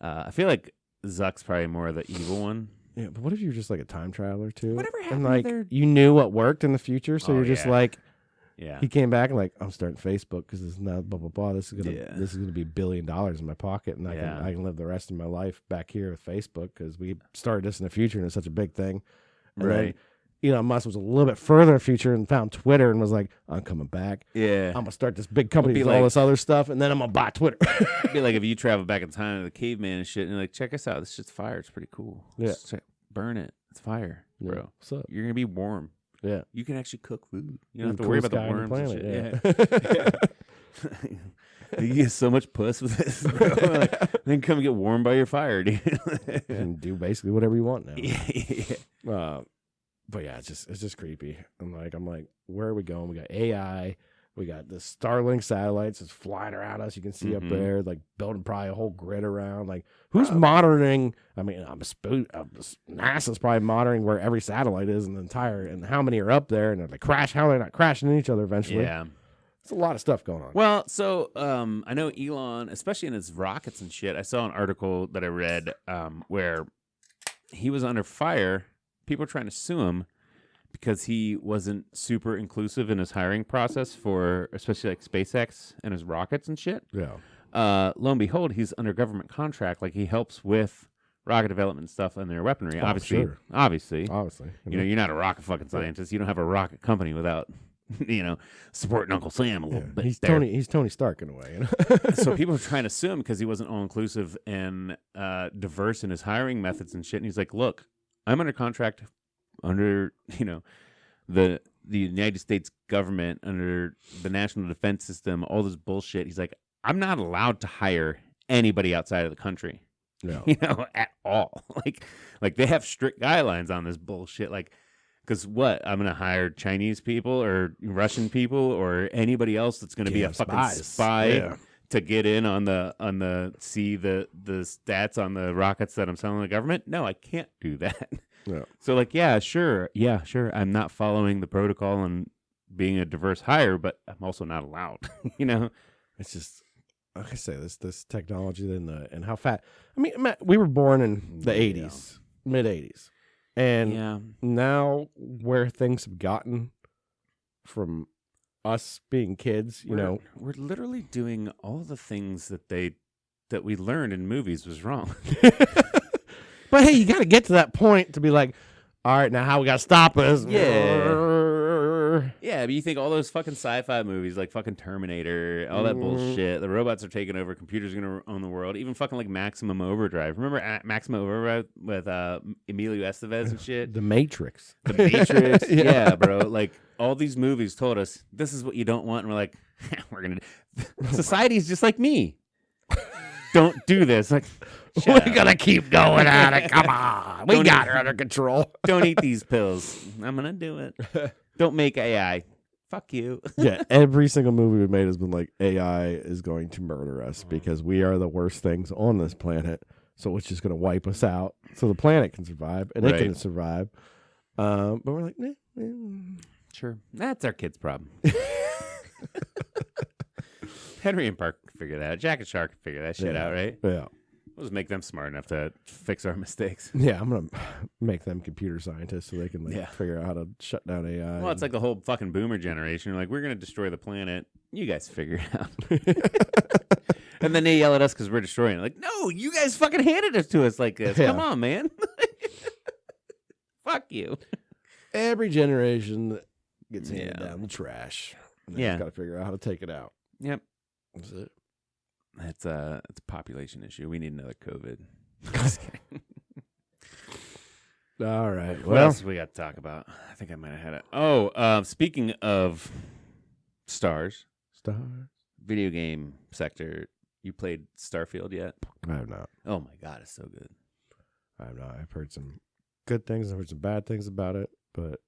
A: I feel like Zuck's probably more the evil one.
B: Yeah, but what if you're just like a time traveler too?
A: Whatever
B: And
A: happened
B: like
A: there?
B: you knew what worked in the future, so
A: Oh,
B: you're just
A: yeah.
B: like,
A: Yeah.
B: he came back and like, I'm starting Facebook because it's not blah blah blah. This is gonna be $1 billion in my pocket, and I can live the rest of my life back here with Facebook because we started this in the future and it's such a big thing. And
A: Right.
B: then, Elon Musk was a little bit further in the future and found Twitter and was like, I'm coming back.
A: Yeah.
B: I'm gonna start this big company
A: It'd
B: with
A: be
B: all
A: like-
B: this other stuff, and then I'm gonna buy Twitter.
A: It'd be like if you travel back in time to the caveman and shit, and you're like, check us out. This shit's fire. It's pretty cool.
B: Yeah.
A: Just burn it. It's fire, bro.
B: Yeah. What's up?
A: You're gonna be warm.
B: Yeah.
A: You can actually cook food. You don't have to
B: The
A: worry about
B: coolest
A: the
B: guy on
A: worms.
B: the
A: and shit. Yeah. You get so much puss with this, bro. Like, then come get warmed by your fire, dude.
B: You can do basically whatever you want now.
A: Yeah.
B: But yeah, it's just creepy. I'm like, where are we going? We got AI. We got the Starlink satellites that's flying around us. You can see up there, like building probably a whole grid around. Like, who's monitoring? I mean, NASA's probably monitoring where every satellite is in the entire, and how many are up there, and if they crash, how they're not crashing into each other eventually.
A: Yeah.
B: It's a lot of stuff going on.
A: Well, so I know Elon, especially in his rockets and shit. I saw an article that I read where he was under fire. People were trying to sue him because he wasn't super inclusive in his hiring process for especially like SpaceX and his rockets and shit.
B: Yeah.
A: Lo and behold, he's under government contract. Like he helps with rocket development stuff and their weaponry.
B: Oh,
A: obviously,
B: sure.
A: obviously.
B: You know,
A: You're not a rocket fucking scientist. You don't have a rocket company without, supporting Uncle Sam a little bit.
B: he's
A: there.
B: Tony Stark in a way.
A: So people were trying to sue him because he wasn't all inclusive and diverse in his hiring methods and shit. And he's like, look, I'm under contract under, the United States government, under the national defense system, all this bullshit. He's like, I'm not allowed to hire anybody outside of the country,
B: No.
A: at all. Like they have strict guidelines on this bullshit. Like, because what? I'm going to hire Chinese people or Russian people or anybody else that's going to be a fucking spy to get in on the stats on the rockets that I'm selling to the government. No, I can't do that.
B: No.
A: So like, sure. I'm not following the protocol and being a diverse hire, but I'm also not allowed.
B: It's just, like I say, this technology and how fat. I mean, Matt, we were born in the 80s, mid 80s. And now where things have gotten from us being kids, we're
A: literally doing all the things that we learned in movies was wrong.
B: But hey, you got to get to that point to be like, all right, now how we got to stop this?
A: Yeah, but you think all those fucking sci-fi movies, like fucking Terminator, all that bullshit, the robots are taking over, computers are going to own the world, even fucking like Maximum Overdrive. Remember Maximum Overdrive with Emilio Estevez and shit?
B: The Matrix.
A: The Matrix? Yeah, bro. Like, all these movies told us, this is what you don't want, and we're like, we're going to... Society's just like me. Don't do this. Like,
B: we're going to keep going at it. Come on. We got her under control.
A: Don't eat these pills. I'm going to do it. Don't make AI. Fuck you.
B: Yeah, every single movie we've made has been like, AI is going to murder us because we are the worst things on this planet. So it's just going to wipe us out so the planet can survive and it
A: Right.
B: can survive. But we're like,
A: Sure. That's our kid's problem. Henry and Park can figure that out. Jack and Shark can figure that shit out, right?
B: Yeah.
A: We'll just make them smart enough to fix our mistakes.
B: Yeah, I'm going to make them computer scientists so they can
A: Yeah.
B: figure out how to shut down AI.
A: Well, it's like the whole fucking boomer generation. Like, we're going to destroy the planet. You guys figure it out. And then they yell at us because we're destroying it. Like, no, you guys fucking handed it to us like this.
B: Yeah.
A: Come on, man. Fuck you.
B: Every generation gets handed
A: Yeah.
B: down the trash. And they
A: Yeah.
B: just got to figure out how to take it out.
A: Yep.
B: That's it.
A: It's a population issue. We need another COVID. Just kidding.
B: All right.
A: What
B: Well,
A: else we got to talk about? I think I might have had it. Oh, speaking of stars,
B: stars.
A: video game sector, you played Starfield yet?
B: I have not.
A: Oh my God, it's so good.
B: I have not. I've heard some good things. I've heard some bad things about it, but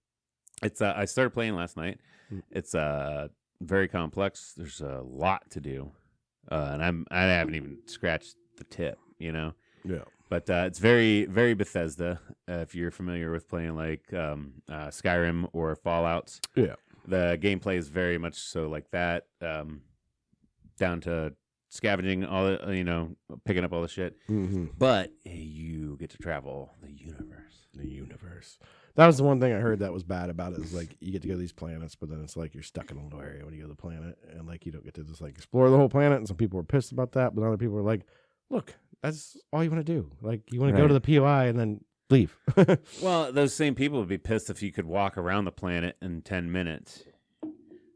A: It's I started playing last night.
B: Mm.
A: It's very complex. There's a lot to do, and I haven't even scratched the tip, you know.
B: yeah.
A: But it's very, very Bethesda. If you're familiar with playing like Skyrim or Fallouts,
B: Yeah.
A: the gameplay is very much so like that. Down to scavenging all the, picking up all the shit.
B: Mm-hmm.
A: But you get to travel the universe.
B: The universe. That was the one thing I heard that was bad about it. Is like you get to go to these planets, but then it's like you're stuck in a little area when you go to the planet, and like you don't get to just like explore the whole planet. And some people were pissed about that, but other people were like, "Look, that's all you want to do. Like you want to go to the POI and then leave."
A: Well, those same people would be pissed if you could walk around the planet in 10 minutes.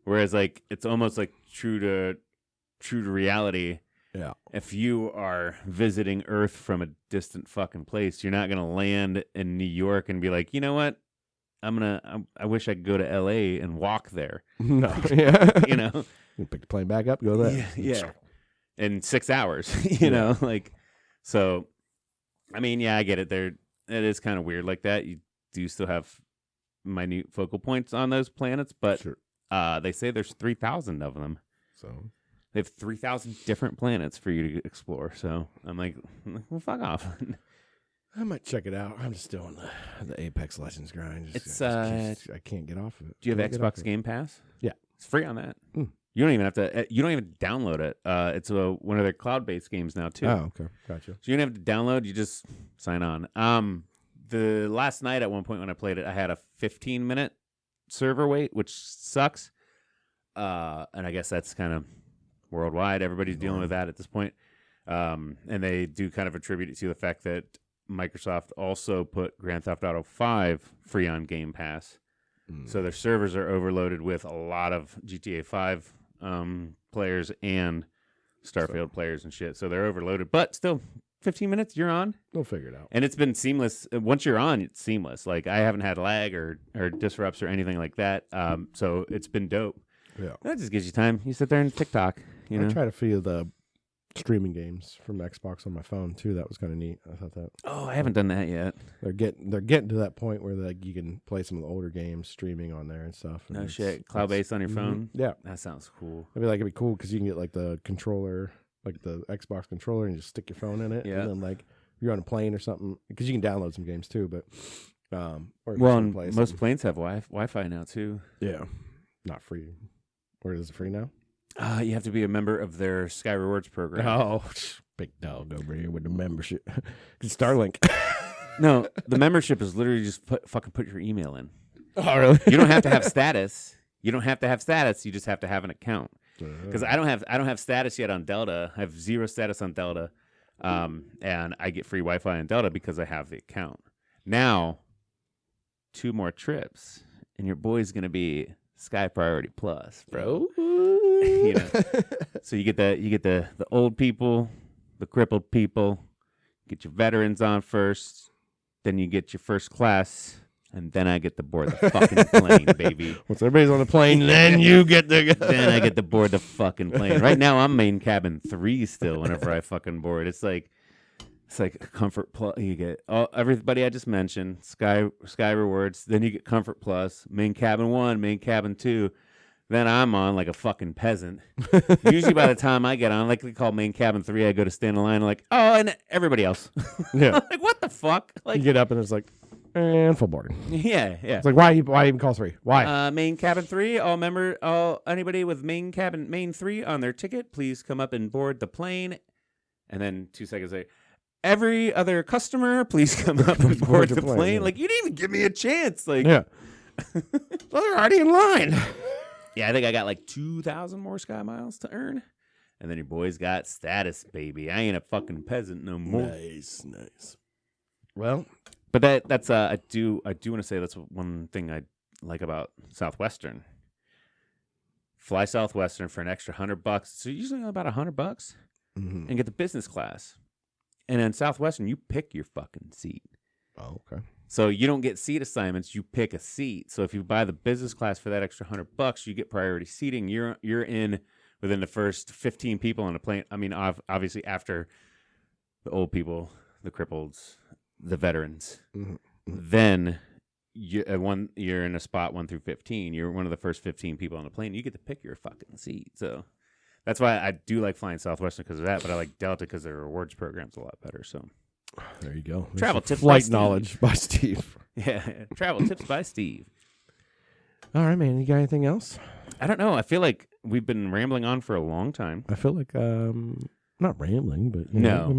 A: Whereas like it's almost like true to reality.
B: Yeah.
A: If you are visiting Earth from a distant fucking place, you're not gonna land in New York and be like, you know what? I wish I could go to LA and walk there.
B: No. Yeah.
A: You know?
B: You pick the plane back up, go there.
A: Yeah. In 6 hours. you know, like so I mean, yeah, I get it. It is kind of weird like that. You do still have minute focal points on those planets, but
B: Sure.
A: they say there's 3,000 of them.
B: So
A: They have 3,000 different planets for you to explore. So I'm like, well, fuck off.
B: I might check it out. I'm just still on the Apex Legends grind. I can't get off of it.
A: Do you have
B: Can't get off
A: Xbox
B: of it.
A: Game Pass?
B: Yeah.
A: It's free on that.
B: Mm.
A: You don't even have to. You don't even download it. It's one of their cloud-based games now too.
B: Oh, okay, gotcha.
A: So you don't have to download. You just sign on. The last night at one point when I played it, I had a 15-minute server wait, which sucks. And I guess that's kind of worldwide. Everybody's dealing with that at this point. And they do kind of attribute it to the fact that Microsoft also put Grand Theft Auto 5 free on Game Pass. So their servers are overloaded with a lot of GTA 5 players and Starfield players and shit. So they're overloaded. But still, 15 minutes, you're on.
B: We'll figure it out.
A: And it's been seamless. Once you're on, it's seamless. Like, I haven't had lag or disrupts or anything like that. So it's been dope.
B: Yeah.
A: That just gives you time. You sit there and TikTok, you know?
B: I try to feel the streaming games from Xbox on my phone too. That was kind of neat. I thought that
A: Oh, I haven't done that yet.
B: they're getting to that point where like you can play some of the older games streaming on there and stuff. And
A: No shit. Cloud-based on your
B: Mhm.
A: phone?
B: Yeah,
A: That sounds cool.
B: it'd be cool because you can get like the controller, like the Xbox controller, and just stick your phone in it.
A: Yeah.
B: And then like you're on a plane or something because you can download some games too. But or if you
A: Well,
B: wanna
A: and
B: play
A: most
B: something-
A: planes have Wi-Fi now, too.
B: yeah, not free. Or is it free now?
A: You have to be a member of their Sky Rewards program.
B: Oh, big dog over here with the membership. It's Starlink.
A: No, the membership is literally just fucking put your email in.
B: Oh, really?
A: You don't have to have status. You don't have to have status. You just have to have an account. Because I don't have status yet on Delta. I have 0 status on Delta, and I get free Wi-Fi on Delta because I have the account. Now, 2 more trips, and your boy's gonna be Sky Priority Plus, bro. You know, so you get the old people, the crippled people, get your veterans on first, then you get your first class, and then I get to board the fucking plane, baby.
B: Once everybody's on the plane, then you get the.
A: Then I get to board the fucking plane. Right now, I'm main cabin 3 still. Whenever I fucking board, it's like Comfort Plus. You get everybody I just mentioned, Sky Rewards. Then you get Comfort Plus, main cabin 1, main cabin 2. Then I'm on like a fucking peasant. Usually by the time I get on, like they call main cabin 3, I go to stand in line. Like, oh, and everybody else.
B: Yeah.
A: Like, what the fuck? Like,
B: you get up and it's like, and full boarding.
A: Yeah.
B: It's like, why even call 3? Why?
A: Main cabin 3, anybody with main 3 on their ticket, please come up and board the plane. And then 2 seconds later, every other customer, please come up and board the plane.
B: Yeah.
A: Like, you didn't even give me a chance. Like,
B: yeah. Well, they're already in line.
A: Yeah, I think I got like 2,000 more Sky Miles to earn. And then your boy's got status, baby. I ain't a fucking peasant no more.
B: Nice. Well,
A: but that's I do want to say that's one thing I like about Southwestern. Fly Southwestern for an extra $100. So usually about $100, and get the business class. And in Southwestern, you pick your fucking seat.
B: Oh, okay.
A: So you don't get seat assignments. You pick a seat. So if you buy the business class for that extra $100, you get priority seating. You're in within the first 15 people on the plane. I mean, obviously after the old people, the cripples, the veterans, then you're in a spot 1 through 15. You're one of the first 15 people on the plane. You get to pick your fucking seat. So that's why I do like flying Southwestern because of that. But I like Delta because their rewards program's a lot better. So.
B: There you go. There's
A: Travel tips
B: flight
A: by
B: knowledge by Steve.
A: Yeah, travel tips by Steve.
B: All right, man. You got anything else?
A: I don't know. I feel like we've been rambling on for a long time.
B: I feel like not rambling, but
A: No.
B: we've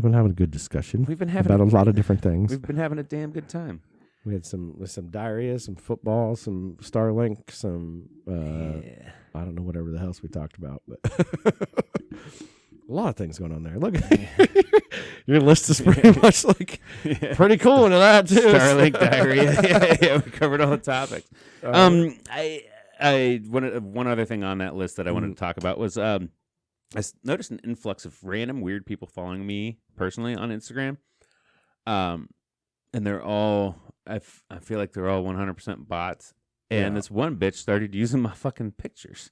B: been having a good discussion.
A: We've been having
B: about a lot of different things.
A: We've been having a damn good time.
B: We had some diarrhea, some football, some Starlink, some I don't know whatever the else we talked about, but a lot of things going on there. Look, your list is pretty much like pretty cool into that too.
A: Starlink, diarrhea. Yeah, we covered all the topics. I one other thing on that list that I wanted to talk about was I noticed an influx of random weird people following me personally on Instagram, and they're all I feel like they're all 100% bots. And this one bitch started using my fucking pictures.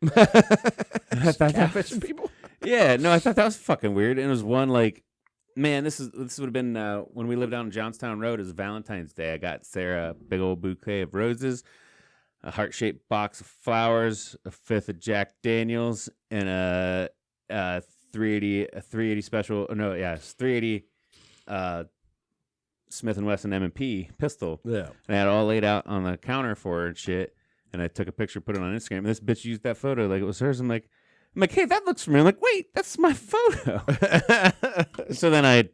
A: I thought
B: Catfishing people.
A: Yeah, no, I thought that was fucking weird. And it was one like, man, this would have been when we lived down on Johnstown Road. It was Valentine's Day. I got Sarah a big old bouquet of roses, a heart-shaped box of flowers, a fifth of Jack Daniels, and a 380 special. Oh, no, yeah, it's 380 Smith & Wesson M&P pistol.
B: Yeah.
A: And I had it all laid out on the counter for her and shit. And I took a picture, put it on Instagram. And this bitch used that photo like it was hers. I'm like, hey, that looks familiar. I'm like, wait, that's my photo. So then I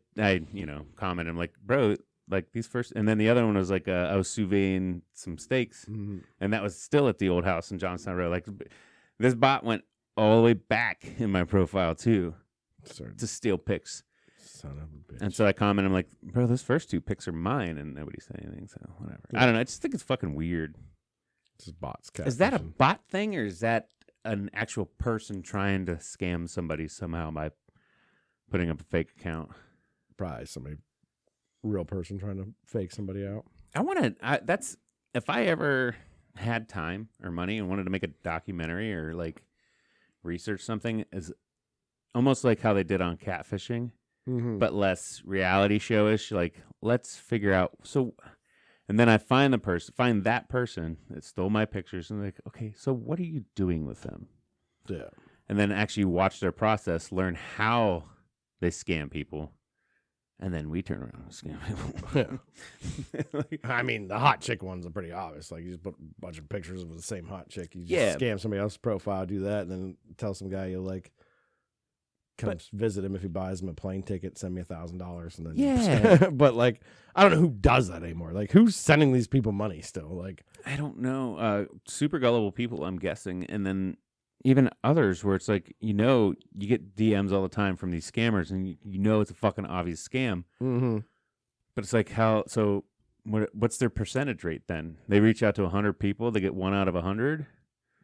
A: commented. I'm like, bro, like these first. And then the other one was like, I was sous videing some steaks. Mm-hmm. And that was still at the old house in Johnstown Road. Like this bot went all the way back in my profile too to steal pics.
B: Son of a bitch.
A: And so I commented, I'm like, bro, those first 2 pics are mine. And nobody said anything. So whatever. Yeah. I don't know. I just think it's fucking weird.
B: This is bots.
A: Is that a bot thing or is that an actual person trying to scam somebody somehow by putting up a fake account?
B: Probably somebody, real person trying to fake somebody out.
A: That's if I ever had time or money and wanted to make a documentary or like research something, is almost like how they did on catfishing, but less reality showish. Like, let's figure out and then I find that person that stole my pictures, and like, okay, so what are you doing with them?
B: Yeah.
A: And then actually watch their process, learn how they scam people, and then we turn around and scam people.
B: I mean, the hot chick ones are pretty obvious. Like, you just put a bunch of pictures of the same hot chick. You just scam somebody else's profile, do that, and then tell some guy you'll like come visit him if he buys him a plane ticket, send me $1,000, and then but like, I don't know who does that anymore. Like, who's sending these people money still? Like,
A: I don't know. Super gullible people, I'm guessing, and then even others where it's like, you get DMs all the time from these scammers, and you know it's a fucking obvious scam. Mm-hmm. But it's like, what's their percentage rate then? They reach out to 100 people, they get 1 out of 100.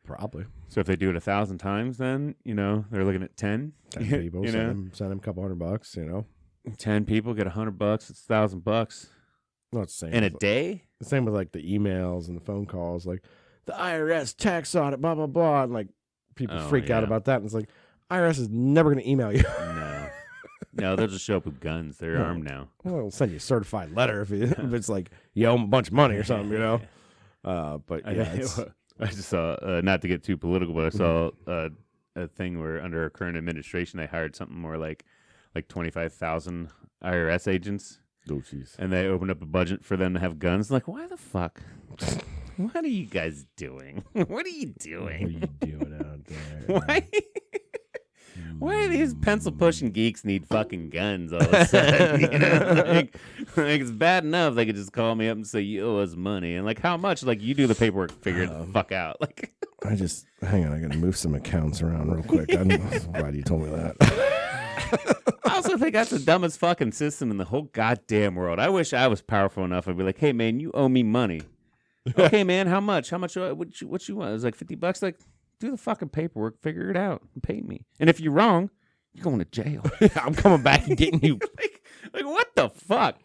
B: Probably.
A: So if they do it 1,000 times, then they're looking at 10.
B: 10 people, send them a couple $100.
A: 10 people get $100. It's $1,000.
B: No, it's the same
A: in a day.
B: The same with like the emails and the phone calls, like the IRS tax audit, blah blah blah, and like people freak out about that. And it's like, IRS is never going to email you.
A: No, they'll just show up with guns. They're armed now.
B: Well, they'll send you a certified letter if it's like you owe them a bunch of money or something, But yeah,
A: I just saw, not to get too political, but I saw a thing where under our current administration, they hired something more like 25,000 IRS agents.
B: Oh, jeez.
A: And they opened up a budget for them to have guns. Like, why the fuck? What are you guys doing? What are you doing?
B: What are you doing out there?
A: Why? Why do these pencil pushing geeks need fucking guns all of a sudden? You know, like it's bad enough they could just call me up and say you owe us money, and like how much? Like you do the paperwork, figure it the fuck out. Like
B: hang on, I gotta move some accounts around real quick. I'm glad you told me that.
A: I also think that's the dumbest fucking system in the whole goddamn world. I wish I was powerful enough. I'd be like, hey man, you owe me money. Okay man, how much? How much? What you want? It was like $50. Like. Do the fucking paperwork, figure it out, and pay me. And if you're wrong, you're going to jail.
B: I'm coming back and getting you.
A: like what the fuck?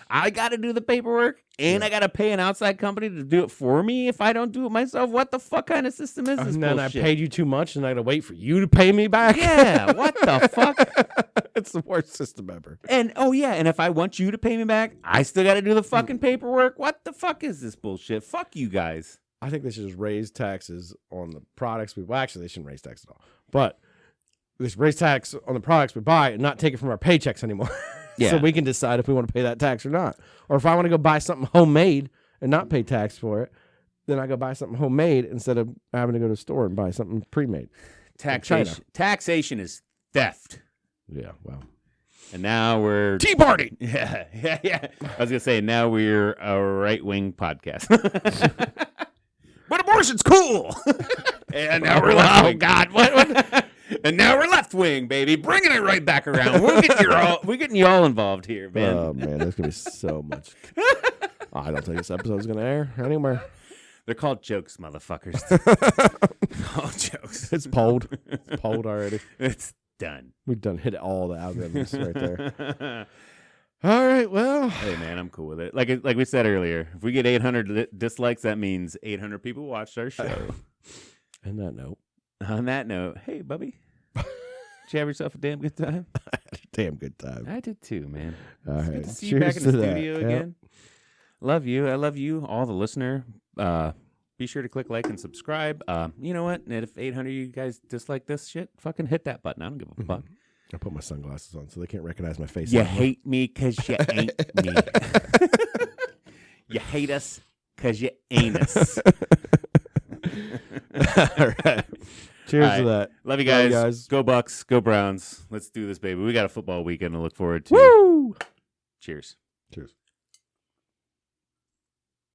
A: I got to do the paperwork, and I got to pay an outside company to do it for me if I don't do it myself? What the fuck kind of system is this
B: And then
A: bullshit?
B: I paid you too much, and I got to wait for you to pay me back?
A: Yeah, what the fuck?
B: It's the worst system ever.
A: And, and if I want you to pay me back, I still got to do the fucking paperwork? What the fuck is this bullshit? Fuck you guys.
B: I think they should just raise taxes on the products we buy. Actually, they shouldn't raise tax at all. But they should raise tax on the products we buy and not take it from our paychecks anymore.
A: Yeah.
B: So we can decide if we want to pay that tax or not. Or if I want to go buy something homemade and not pay tax for it, then I go buy something homemade instead of having to go to the store and buy something pre-made.
A: Taxation is theft.
B: Yeah, well.
A: And now we're...
B: Tea Party!
A: Yeah. I was going to say, now we're a right-wing podcast. But abortion's cool. And now we're left wing. Oh God! What? And now we're left wing, baby. Bringing it right back around. We're getting you all involved here, man.
B: Oh man, there's gonna be so much. I don't think this episode's gonna air anywhere.
A: They're called jokes, motherfuckers. Called jokes.
B: It's polled. It's polled already.
A: It's done.
B: We've done hit all the algorithms right there. All right, well.
A: Hey, man, I'm cool with it. Like we said earlier, if we get 800 dislikes, that means 800 people watched our show.
B: On
A: that note, hey, Bubby. Did you have yourself a damn good time?
B: I had a damn good time.
A: I did too, man.
B: All right.
A: Good to see you back in the studio again. Love you. I love you, all the listener. Be sure to click like and subscribe. You know what? And if 800 of you guys dislike this shit, fucking hit that button. I don't give a fuck.
B: I put my sunglasses on so they can't recognize my face.
A: You hate me because you ain't me. You hate us because you ain't us.
B: All right. Cheers to that.
A: Love you guys. Go Bucks. Go Browns. Let's do this, baby. We got a football weekend to look forward to.
B: Woo!
A: Cheers.
B: Cheers.